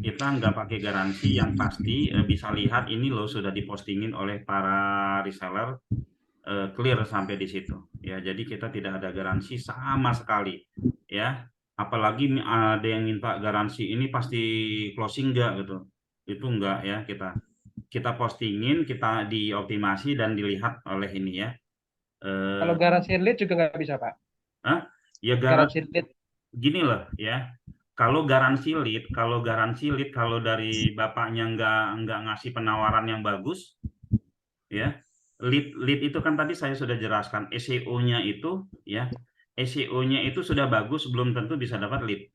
S2: Kita nggak pakai garansi, yang pasti bisa lihat ini loh sudah dipostingin oleh para reseller, clear sampai di situ ya. Jadi kita tidak ada garansi sama sekali ya. Apalagi ada yang minta garansi ini pasti closing nggak gitu. Itu enggak ya, kita postingin, kita dioptimasi dan dilihat oleh ini ya.
S4: Kalau garansi lead juga nggak bisa Pak?
S2: Ya
S4: Garansi lead.
S2: Gini loh ya. Kalau garansi lead, kalau dari bapaknya nggak ngasih penawaran yang bagus, ya lead itu kan tadi saya sudah jelaskan SEO-nya itu ya, SEO-nya itu sudah bagus belum tentu bisa dapat lead,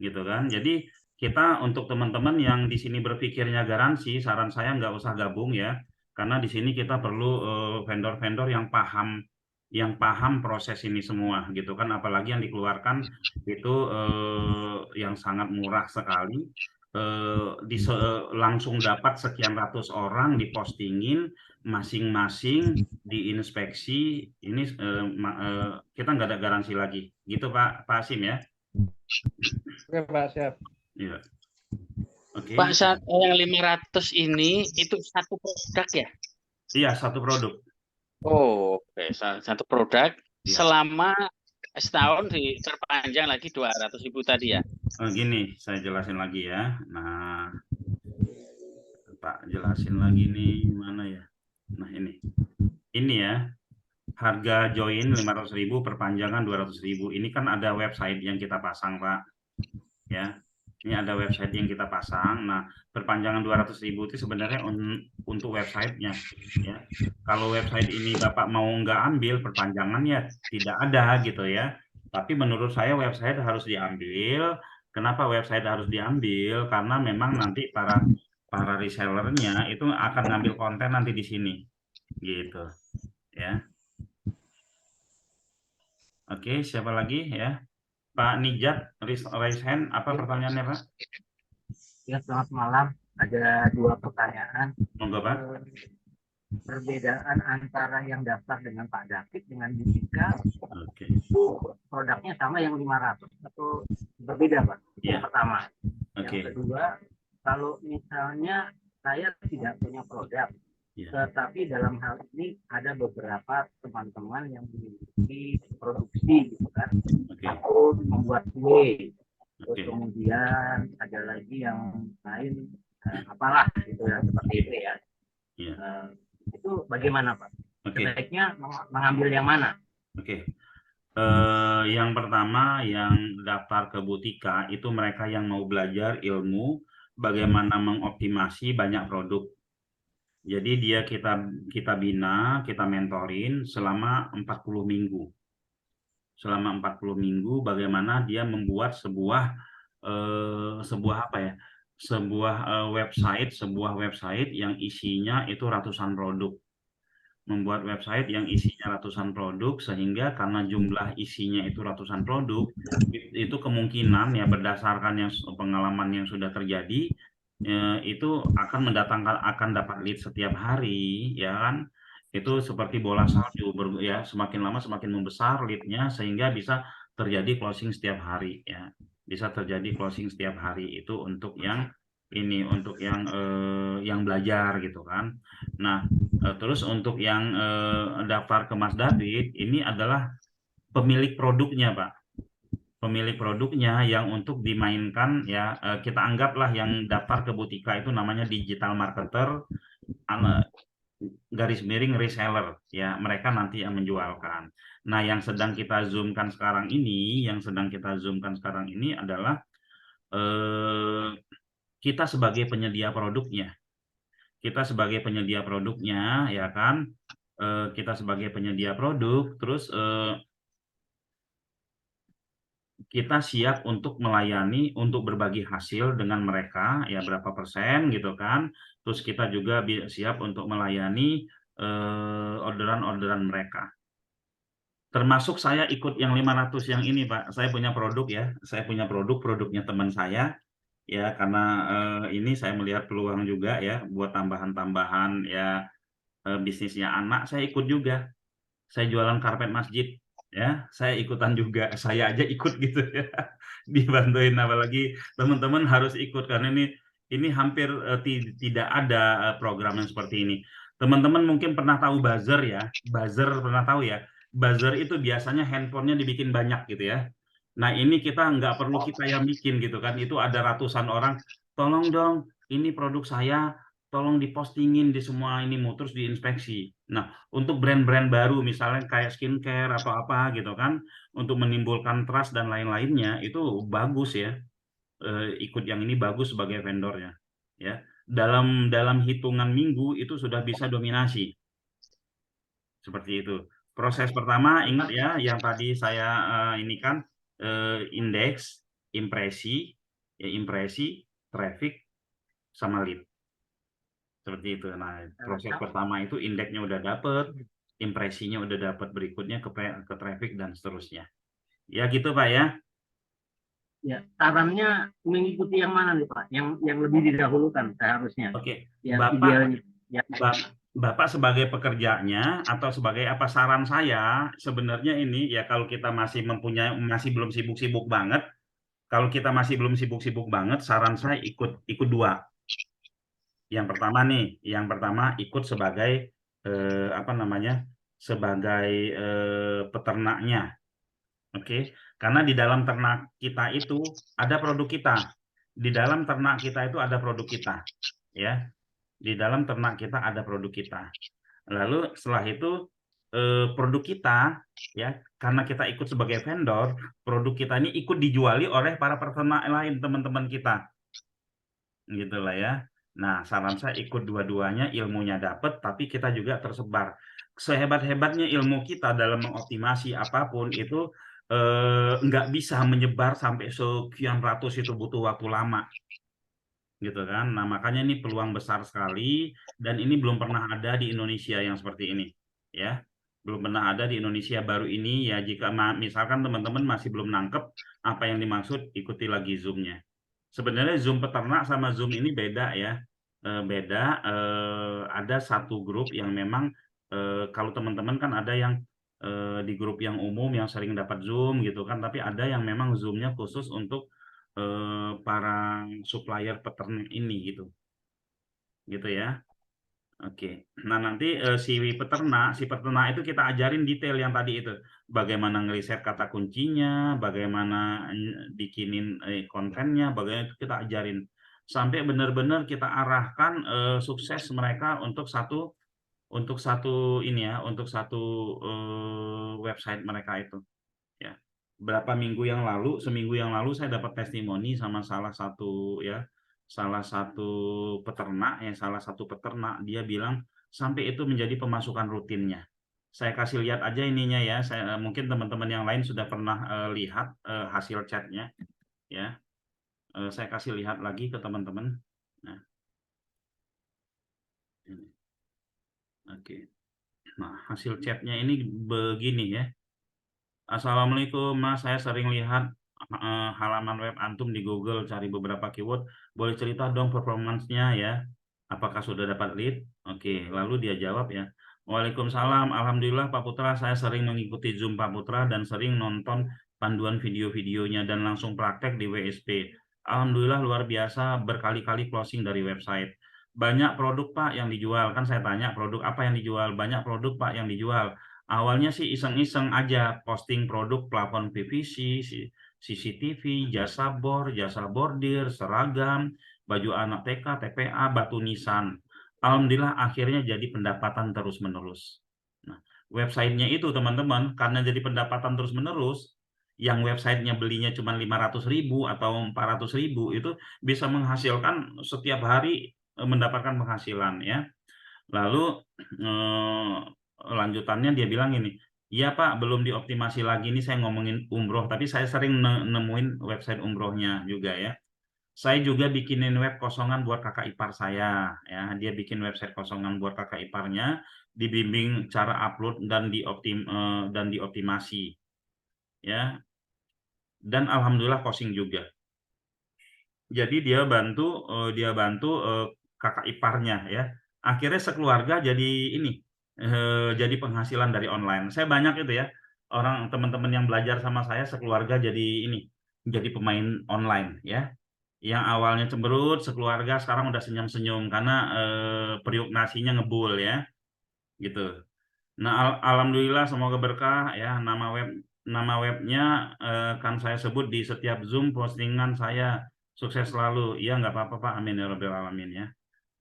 S2: gitu kan. Jadi kita untuk teman-teman yang di sini berpikirnya garansi, saran saya nggak usah gabung ya, karena di sini kita perlu vendor-vendor yang paham proses ini semua gitu kan. Apalagi yang dikeluarkan itu yang sangat murah sekali, langsung dapat sekian ratus orang dipostingin, masing-masing diinspeksi. Ini kita nggak ada garansi lagi gitu Pak Asim ya.
S4: Oke Pak, siap.
S2: Iya. Oke.
S6: Pak, yang 500 ini itu satu produk ya?
S2: Iya, satu produk.
S6: Oh, oke. Satu produk
S2: Ya.
S6: selama setahun diperpanjang lagi 200.000 tadi ya?
S2: Gini, saya jelasin lagi ya. Nah, Pak jelasin lagi nih, mana ya? Nah, ini ya, harga join 500.000, perpanjangan 200.000. Ini kan ada website yang kita pasang Pak, ya. Ini ada website yang kita pasang. Nah, perpanjangan 200.000 itu sebenarnya untuk websitenya. Ya. Kalau website ini Bapak mau nggak ambil perpanjangan ya tidak ada gitu ya. Tapi menurut saya website harus diambil. Kenapa website harus diambil? Karena memang nanti para resellernya itu akan ngambil konten nanti di sini. Gitu. Ya. Oke, siapa lagi ya? Pak Nijat, raise hand. Apa pertanyaannya, Pak?
S7: Ya, selamat malam. Ada 2 pertanyaan.
S2: Monggo, Pak.
S7: Perbedaan antara yang daftar dengan Pak David dengan Butika
S2: Oke.
S7: itu produknya sama yang 500 atau berbeda, Pak?
S2: Iya.
S7: Yang pertama.
S2: Oke.
S7: Yang kedua, kalau misalnya saya tidak punya produk, tetapi dalam hal ini ada beberapa teman-teman yang memiliki produksi, gitu kan, atau membuat kue. Terus kemudian ada lagi yang lain, apalah gitu ya, seperti itu ya. Itu bagaimana, Pak? Sebaiknya mengambil yang mana?
S2: Yang pertama yang daftar ke Butika itu mereka yang mau belajar ilmu bagaimana mengoptimasi banyak produk. Jadi dia kita bina, kita mentorin selama 40 minggu. Selama 40 minggu bagaimana dia membuat sebuah apa ya? Sebuah website yang isinya itu ratusan produk. Membuat website yang isinya ratusan produk sehingga karena jumlah isinya itu ratusan produk itu kemungkinan ya berdasarkan pengalaman yang sudah terjadi itu akan dapat lead setiap hari ya kan, itu seperti bola salju ya, semakin lama semakin membesar leadnya sehingga bisa terjadi closing setiap hari ya, bisa terjadi closing setiap hari. Itu untuk yang ini, untuk yang belajar gitu kan. Nah terus untuk yang daftar ke Mas David ini adalah pemilik produknya, Pak. Pemilik produknya yang untuk dimainkan ya, kita anggaplah yang daftar ke Butika itu namanya digital marketer garis miring reseller ya, mereka nanti yang menjualkan. Nah yang sedang kita zoomkan sekarang ini adalah kita sebagai penyedia produknya. Ya kan, kita sebagai penyedia produk, terus kita siap untuk melayani, untuk berbagi hasil dengan mereka ya, berapa persen gitu kan. Terus kita juga siap untuk melayani orderan-orderan mereka. Termasuk saya ikut yang 500 yang ini, Pak. Saya punya produk ya, produknya teman saya ya, karena ini saya melihat peluang juga ya buat tambahan-tambahan ya bisnisnya anak. Saya ikut juga, saya jualan karpet masjid ya, saya ikutan juga, saya aja ikut gitu ya dibantuin, apalagi teman-teman harus ikut karena ini hampir tidak ada program yang seperti ini. Teman-teman mungkin pernah tahu buzzer ya, pernah tahu ya, buzzer itu biasanya handphonenya dibikin banyak gitu ya. Nah ini kita nggak perlu kita yang bikin gitu kan, itu ada ratusan orang, tolong dong ini produk saya, tolong dipostingin di semua ini, terus diinspeksi. Nah untuk brand-brand baru misalnya kayak skincare atau apa gitu kan, untuk menimbulkan trust dan lain-lainnya, itu bagus ya, ikut yang ini bagus sebagai vendornya ya. Dalam hitungan minggu itu sudah bisa dominasi seperti itu. Proses pertama ingat ya, yang tadi saya ini kan indeks, impresi, traffic, sama lead. Seperti itu. Nah, proses pertama itu indeksnya udah dapet, impresinya udah dapet, berikutnya ke traffic dan seterusnya. Ya gitu Pak ya.
S7: Ya, sarannya mengikuti yang mana nih Pak? Yang lebih didahulukan seharusnya.
S2: Oke.
S7: Ya,
S2: Bapak sebagai pekerjanya atau sebagai apa, saran saya sebenarnya ini ya, kalau kita masih belum sibuk-sibuk banget, saran saya ikut 2. Yang pertama ikut sebagai sebagai peternaknya. Oke, karena di dalam ternak kita itu ada produk kita. Ya. Di dalam ternak kita ada produk kita. Lalu setelah itu produk kita ya, karena kita ikut sebagai vendor, produk kita ini ikut dijuali oleh para peternak lain teman-teman kita, gitulah ya. Nah, saran saya ikut dua-duanya, ilmunya dapat, tapi kita juga tersebar. Sehebat-hebatnya ilmu kita dalam mengoptimasi apapun itu nggak bisa menyebar sampai sekian ratus, itu butuh waktu lama, gitu kan. Nah, makanya ini peluang besar sekali, dan ini belum pernah ada di Indonesia yang seperti ini, ya. Belum pernah ada di Indonesia, baru ini ya. Jika misalkan teman-teman masih belum nangkep apa yang dimaksud, ikuti lagi Zoom-nya. Sebenarnya Zoom peternak sama Zoom ini beda ya. Beda, ada satu grup yang memang kalau teman-teman kan ada yang di grup yang umum yang sering dapat Zoom gitu kan, tapi ada yang memang Zoom-nya khusus untuk para supplier peternak ini gitu ya. Oke, nah nanti si peternak itu kita ajarin detail yang tadi itu, bagaimana ngeriset kata kuncinya, bagaimana bikinin kontennya, bagaimana itu kita ajarin sampai benar-benar kita arahkan sukses mereka untuk satu ini ya, untuk satu website mereka itu ya. Berapa minggu yang lalu, seminggu yang lalu saya dapat testimoni sama salah satu peternak, dia bilang sampai itu menjadi pemasukan rutinnya. Saya kasih lihat aja ininya ya, mungkin teman-teman yang lain sudah pernah lihat hasil chatnya ya. Saya kasih lihat lagi ke teman-teman. Nah, ini. Oke. Nah, hasil chatnya ini begini ya. Assalamualaikum Mas, saya sering lihat halaman web Antum di Google, cari beberapa keyword. Boleh cerita dong performance-nya ya. Apakah sudah dapat lead? Oke, lalu dia jawab ya. Waalaikumsalam, Alhamdulillah Pak Putra, saya sering mengikuti Zoom Pak Putra dan sering nonton panduan video-videonya dan langsung praktek di WSP. Alhamdulillah luar biasa, berkali-kali closing dari website. Banyak produk Pak yang dijual, kan saya tanya produk apa yang dijual. Banyak produk Pak yang dijual. Awalnya sih iseng-iseng aja posting produk plafon PVC, CCTV, jasa bor, jasa bordir, seragam, baju anak TK, TPA, batu nisan. Alhamdulillah akhirnya jadi pendapatan terus-menerus. Nah, websitenya itu teman-teman, karena jadi pendapatan terus-menerus, yang websitenya belinya cuma 500.000 atau 400.000, itu bisa menghasilkan setiap hari mendapatkan penghasilan ya. Lalu lanjutannya dia bilang ini, iya Pak, belum dioptimasi lagi nih, saya ngomongin umroh, tapi saya sering nemuin website umrohnya juga ya. Saya juga bikinin web kosongan buat kakak ipar saya ya. Dia bikin website kosongan buat kakak iparnya, dibimbing cara upload dan dioptimasi ya. Dan alhamdulillah closing juga. Jadi dia bantu kakak iparnya ya. Akhirnya sekeluarga jadi ini jadi penghasilan dari online. Saya banyak itu ya, orang teman-teman yang belajar sama saya sekeluarga jadi pemain online ya. Yang awalnya cemberut sekeluarga sekarang udah senyum-senyum karena periuk nasinya ngebul ya, gitu. Nah, alhamdulillah semoga berkah ya. Nama webnya kan saya sebut di setiap Zoom postingan saya. Sukses selalu. Ya nggak apa-apa Pak. Amin ya rabbal alamin ya.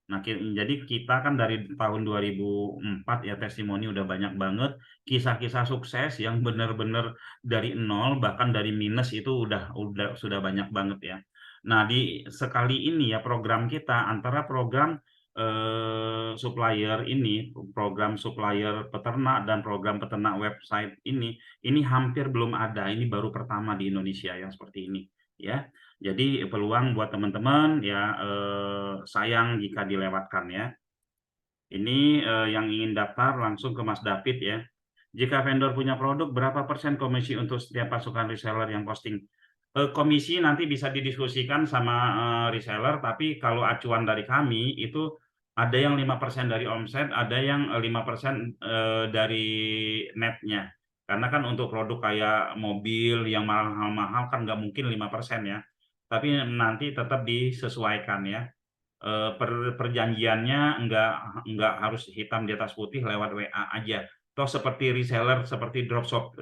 S2: Nah, jadi kita kan dari tahun 2004 ya, testimoni udah banyak banget, kisah-kisah sukses yang benar-benar dari nol, bahkan dari minus itu sudah banyak banget ya. Nah, di sekali ini ya program kita, antara program supplier ini, program supplier peternak dan program peternak website ini hampir belum ada, ini baru pertama di Indonesia yang seperti ini ya. Jadi peluang buat teman-teman ya, sayang jika dilewatkan ya. Ini yang ingin daftar langsung ke Mas David ya. Jika vendor punya produk, berapa persen komisi untuk setiap pasukan reseller yang posting? Komisi nanti bisa didiskusikan sama reseller, tapi kalau acuan dari kami itu ada yang 5% dari omset, ada yang 5% dari netnya. Karena kan untuk produk kayak mobil yang mahal-mahal kan nggak mungkin 5% ya. Tapi nanti tetap disesuaikan ya. Perjanjiannya nggak harus hitam di atas putih lewat WA aja. Toh seperti reseller, seperti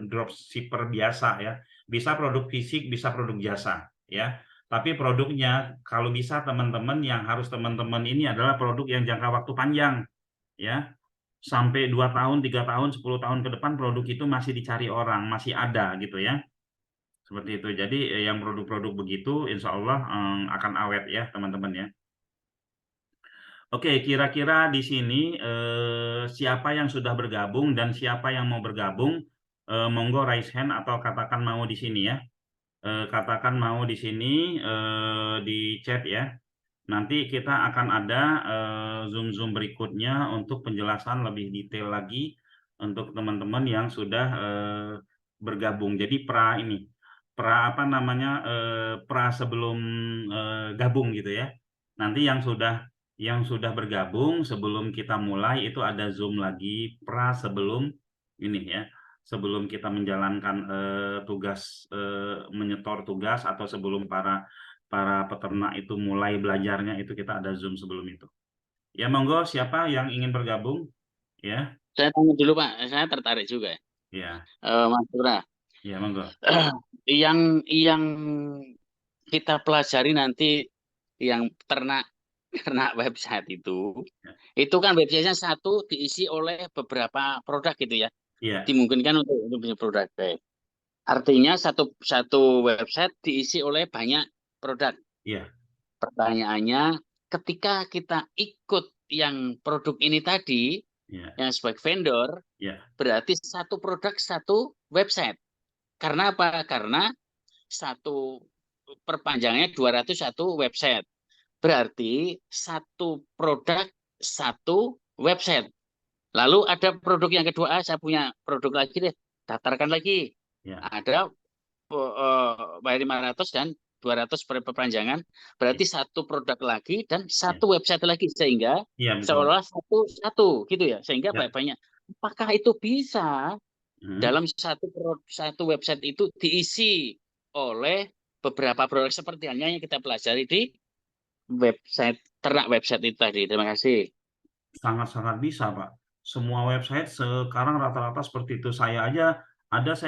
S2: dropshipper biasa ya. Bisa produk fisik, bisa produk jasa ya. Tapi produknya kalau bisa teman-teman yang harus teman-teman ini adalah produk yang jangka waktu panjang ya. sampai 2 tahun, 3 tahun, 10 tahun ke depan produk itu masih dicari orang, masih ada gitu ya. Seperti itu. Jadi yang produk-produk begitu insya Allah akan awet ya teman-teman ya. Oke, kira-kira di sini siapa yang sudah bergabung dan siapa yang mau bergabung, monggo raise hand atau katakan mau di sini ya. Katakan mau di sini di chat ya. Nanti kita akan ada Zoom berikutnya untuk penjelasan lebih detail lagi untuk teman-teman yang sudah bergabung. Jadi pra apa namanya, pra sebelum gabung gitu ya. Nanti yang sudah bergabung sebelum kita mulai itu ada Zoom lagi pra sebelum ini ya. Sebelum kita menjalankan tugas menyetor tugas atau sebelum para peternak itu mulai belajarnya itu kita ada Zoom sebelum itu. Ya monggo siapa yang ingin bergabung ya.
S6: Saya tanya dulu Pak, saya tertarik juga.
S2: Ya.
S6: Mas Pura.
S2: Ya monggo.
S6: Yang kita pelajari nanti yang ternak website itu kan websitenya satu diisi oleh beberapa produk gitu ya.
S2: Iya.
S6: Dimungkinkan untuk bisnis produk. Artinya satu website diisi oleh banyak produk.
S2: Iya.
S6: Pertanyaannya, ketika kita ikut yang produk ini tadi, yang sebagai vendor, berarti satu produk satu website. Karena apa? Karena satu perpanjangnya 201 website. Berarti satu produk satu website. Lalu ada produk yang kedua, saya punya produk lagi deh, daftarkan lagi. Ada bayar 500 dan 200 perpanjangan, berarti satu produk lagi dan satu website lagi, sehingga seolah satu gitu ya, sehingga banyak. Apakah itu bisa dalam satu website itu diisi oleh beberapa produk seperti halnya yang kita pelajari di website ternak website itu tadi? Terima kasih.
S2: Sangat-sangat bisa Pak. Semua website sekarang rata-rata seperti itu. Saya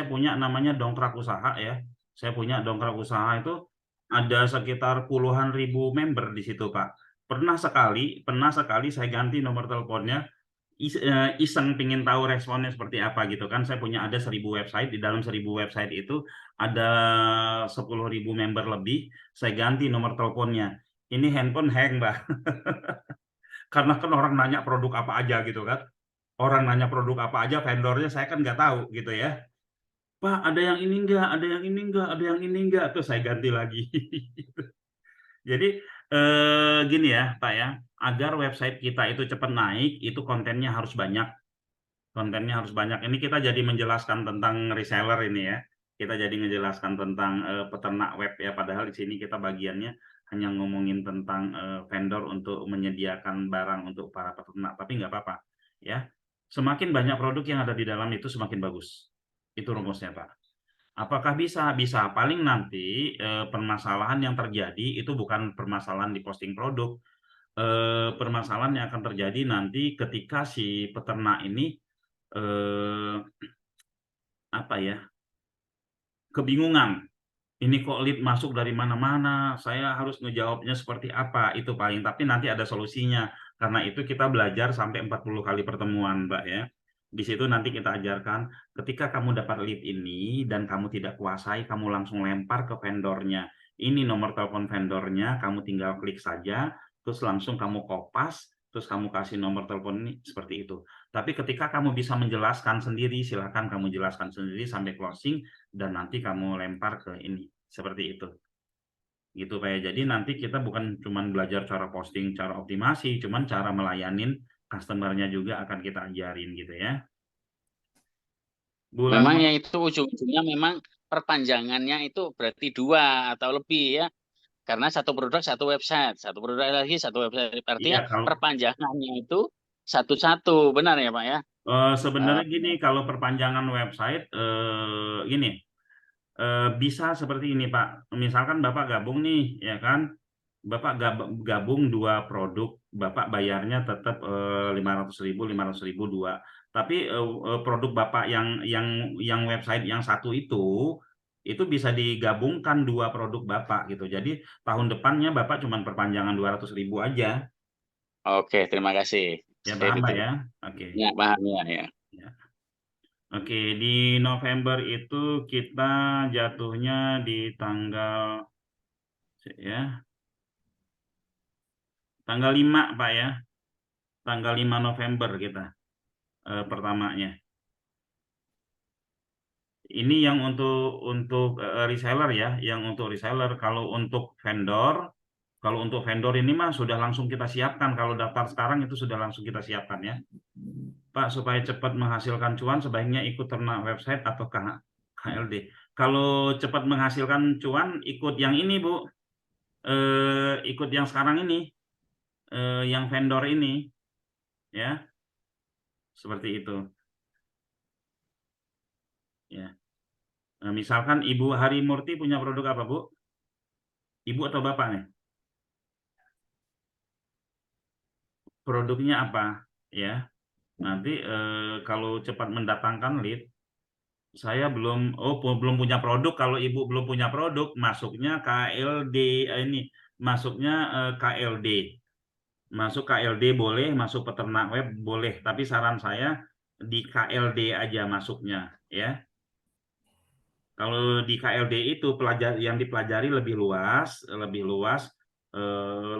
S2: punya namanya Dongkrak Usaha ya. Saya punya Dongkrak Usaha itu ada sekitar puluhan ribu member di situ Pak. Pernah sekali saya ganti nomor teleponnya, iseng pingin tahu responnya seperti apa gitu kan. Saya punya ada 1000 website, di dalam 1000 website itu ada 10.000 member lebih, saya ganti nomor teleponnya. Ini handphone hang Mbak. Karena kan orang nanya produk apa aja gitu kan. Orang nanya produk apa aja, vendornya saya kan nggak tahu gitu ya. Pak, ada yang ini enggak, ada yang ini enggak, ada yang ini enggak. Terus saya ganti lagi. Jadi gini ya Pak ya, agar website kita itu cepat naik, itu kontennya harus banyak. Kontennya harus banyak. Ini kita jadi menjelaskan tentang reseller ini ya. Kita jadi menjelaskan tentang peternak web ya. Padahal di sini kita bagiannya hanya ngomongin tentang vendor untuk menyediakan barang untuk para peternak, tapi nggak apa-apa ya. Semakin banyak produk yang ada di dalam itu semakin bagus. Itu rumusnya Pak. Apakah bisa? Bisa. Paling nanti permasalahan yang terjadi itu bukan permasalahan di posting produk. Permasalahan yang akan terjadi nanti ketika si peternak ini apa ya? Kebingungan. Ini kok lead masuk dari mana-mana, saya harus ngejawabnya seperti apa, itu paling. Tapi nanti ada solusinya, karena itu kita belajar sampai 40 kali pertemuan, Mbak ya. Di situ nanti kita ajarkan, ketika kamu dapat lead ini dan kamu tidak kuasai, kamu langsung lempar ke vendornya. Ini nomor telepon vendornya, kamu tinggal klik saja, terus langsung kamu kopas, terus kamu kasih nomor telepon ini, seperti itu. Tapi ketika kamu bisa menjelaskan sendiri, silakan kamu jelaskan sendiri sampai closing, dan nanti kamu lempar ke ini, seperti itu. Gitu Pak ya. Jadi nanti kita bukan cuma belajar cara posting, cara optimasi, cuman cara melayanin customer-nya juga akan kita ajarin gitu ya.
S6: Memang yang itu ujung-ujungnya memang perpanjangannya itu berarti 2 atau lebih ya. Karena satu produk satu website, satu produk lagi satu website. Artinya perpanjangannya itu satu-satu, benar ya Pak ya?
S2: Sebenarnya gini, kalau perpanjangan website gini, bisa seperti ini Pak. Misalkan Bapak gabung nih, ya kan? Bapak gabung 2 produk, Bapak bayarnya tetap 500.000, 500.000 2. Tapi produk Bapak yang website yang satu itu bisa digabungkan 2 produk Bapak gitu. Jadi tahun depannya Bapak cuma perpanjangan 200.000 aja.
S6: Oke, terima kasih.
S2: Ya
S6: Saya
S2: paham Pak
S6: pikir.
S2: ya? Oke.
S6: Ya, paham ya, ya.
S2: Ya. Oke, di November itu kita jatuhnya di tanggal ya tanggal 5 Pak ya. Tanggal 5 November kita pertamanya. Ini yang untuk reseller ya, yang untuk reseller. Kalau untuk vendor ini mah sudah langsung kita siapkan. Kalau daftar sekarang itu sudah langsung kita siapkan ya. Pak, supaya cepat menghasilkan cuan sebaiknya ikut ternak website atau KLD. Kalau cepat menghasilkan cuan ikut yang ini Bu, ikut yang sekarang ini, yang vendor ini, ya, seperti itu. Ya, misalkan Ibu Hari Murti punya produk apa Bu? Ibu atau Bapak nih? Produknya apa? Ya, nanti kalau cepat mendatangkan lead. Saya belum punya produk. Kalau Ibu belum punya produk, masuknya KLD ini, masuknya KLD. Masuk KLD boleh, masuk peternak web boleh, tapi saran saya di KLD aja masuknya ya. Kalau di KLD itu yang dipelajari lebih luas,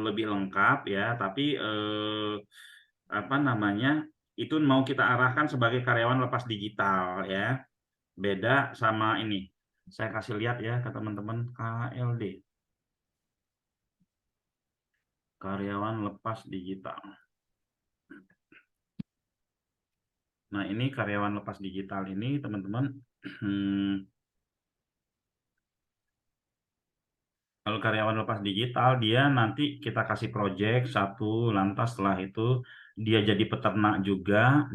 S2: lebih lengkap ya, tapi apa namanya? Itu mau kita arahkan sebagai karyawan lepas digital ya. Beda sama ini. Saya kasih lihat ya ke teman-teman KLD. Karyawan lepas digital. Nah, ini karyawan lepas digital ini teman-teman. Kalau karyawan lepas digital, dia nanti kita kasih project satu, lantas setelah itu dia jadi peternak juga,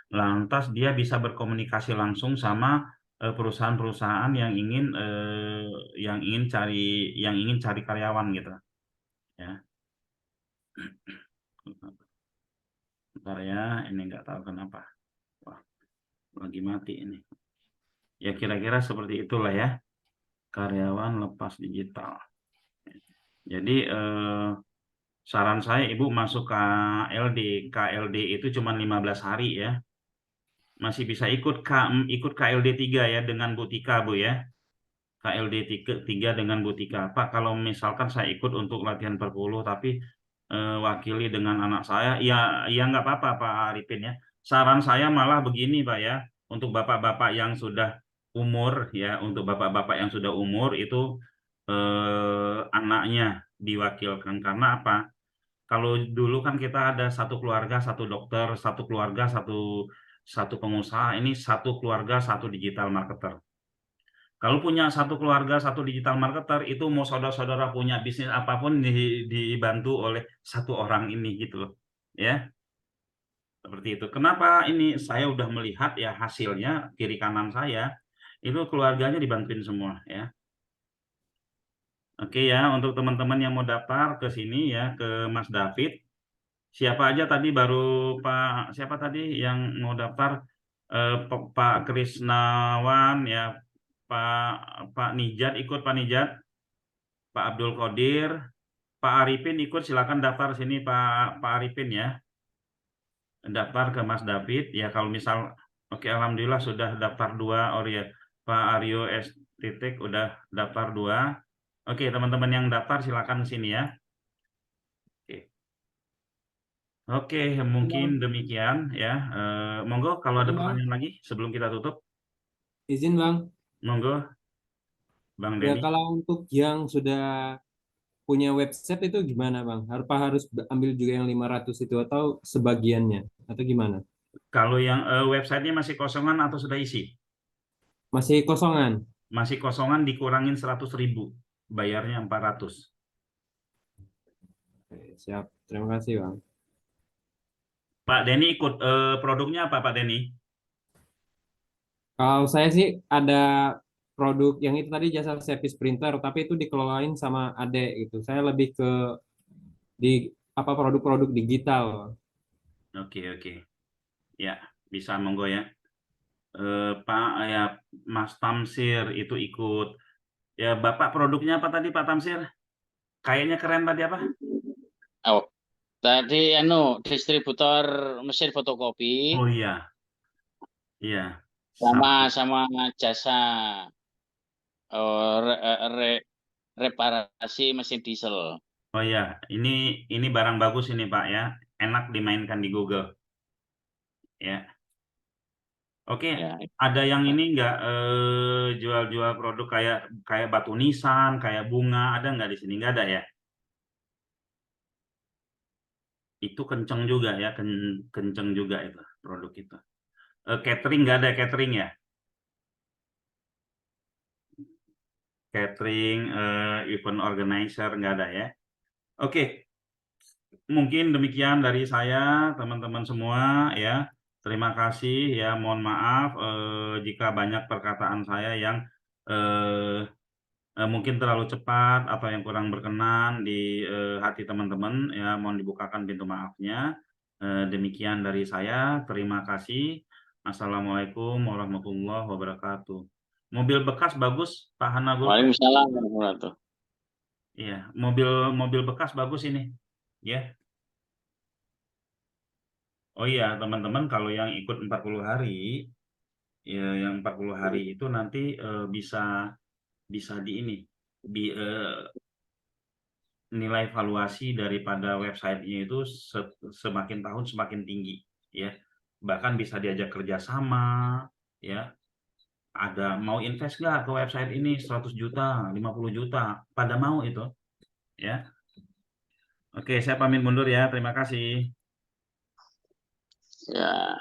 S2: lantas dia bisa berkomunikasi langsung sama perusahaan-perusahaan yang ingin cari karyawan gitu ya. Bentar ya, ini nggak tahu kenapa. Wah, lagi mati ini. Ya kira-kira seperti itulah ya, karyawan lepas digital. Jadi saran saya Ibu masuk KLD. KLD itu cuma 15 hari ya. Masih bisa ikut KLD 3 ya dengan Bu Tika Bu ya. KLD 3 dengan Bu Tika. Pak, kalau misalkan saya ikut untuk latihan per 10 tapi wakili dengan anak saya, ya nggak apa-apa Pak Arifin ya. Saran saya malah begini Pak ya, untuk bapak-bapak yang sudah umur ya, untuk bapak-bapak yang sudah umur itu anaknya diwakilkan. Karena apa? Kalau dulu kan kita ada satu keluarga, satu dokter, satu keluarga, satu pengusaha, ini satu keluarga, satu digital marketer. Kalau punya satu keluarga, satu digital marketer, itu mau saudara-saudara punya bisnis apapun dibantu oleh satu orang ini gitu loh. Ya. Seperti itu. Kenapa ini saya udah melihat ya hasilnya kiri kanan saya, itu keluarganya dibantuin semua ya. Oke ya, untuk teman-teman yang mau daftar ke sini ya, ke Mas David. Siapa aja tadi baru siapa tadi yang mau daftar? Pak Krisnawan ya, Pak Nijat ikut Pak Nijat, Pak Abdul Qadir, Pak Arifin ikut, silakan daftar sini Pak Arifin ya. Daftar ke Mas David ya, kalau misal oke alhamdulillah sudah daftar 2 ya. Pak Aryo S. Titik udah daftar 2. Oke, teman-teman yang daftar silakan sini ya. Oke, mungkin demikian ya. Monggo kalau ada pertanyaan lagi sebelum kita tutup.
S8: Izin Bang,
S2: Monggo, Bang
S8: ya
S2: Denny.
S8: kalau untuk yang sudah punya website itu gimana Bang? Harus ambil juga yang 500 itu atau sebagiannya atau gimana?
S2: Kalau yang websitenya masih kosongan atau sudah isi?
S8: Masih kosongan.
S2: Masih kosongan dikurangin 100.000, bayarnya 400.
S8: Oke, siap, terima kasih Bang.
S2: Pak Denny ikut produknya apa Pak Denny?
S8: Kalau saya sih ada produk yang itu tadi jasa servis printer, tapi itu dikelolain sama Ade gitu. Saya lebih ke produk-produk digital.
S2: Oke. Ya, bisa monggo ya. Pak ya, Mas Tamsir itu ikut. Ya, Bapak produknya apa tadi Pak Tamsir? Kayaknya keren tadi apa?
S6: Oh, Tadi distributor mesin fotokopi
S2: Oh iya, iya.
S6: sama
S2: Sama.
S6: jasa reparasi mesin diesel.
S2: Oh iya, ini barang bagus ini Pak ya, enak dimainkan di Google ya. Oke,
S6: Ya,
S2: ada yang ini nggak jual-jual produk kayak batu nisan, kayak bunga, ada nggak di sini? Nggak ada ya? Itu kenceng juga ya, kenceng juga itu produk itu. Catering nggak ada catering ya? Catering, event organizer nggak ada ya? Oke, mungkin demikian dari saya, teman-teman semua ya. Terima kasih ya. Mohon maaf jika banyak perkataan saya yang mungkin terlalu cepat atau yang kurang berkenan di hati teman-teman ya. Mohon dibukakan pintu maafnya. Demikian dari saya. Terima kasih. Assalamualaikum warahmatullahi wabarakatuh. Mobil bekas bagus, Pak Hanagur.
S6: Waalaikumsalam warahmatullahi.
S2: Iya, mobil bekas bagus ini. Ya. Oh iya, teman-teman, kalau yang ikut 40 hari, ya yang 40 hari itu nanti bisa di ini, nilai valuasi daripada websitenya itu semakin tahun semakin tinggi, ya. Bahkan bisa diajak kerjasama, ya. Ada mau invest nggak ke website ini 100 juta, 50 juta, pada mau itu, ya. Oke, saya pamit mundur ya. Terima kasih.
S6: Ya.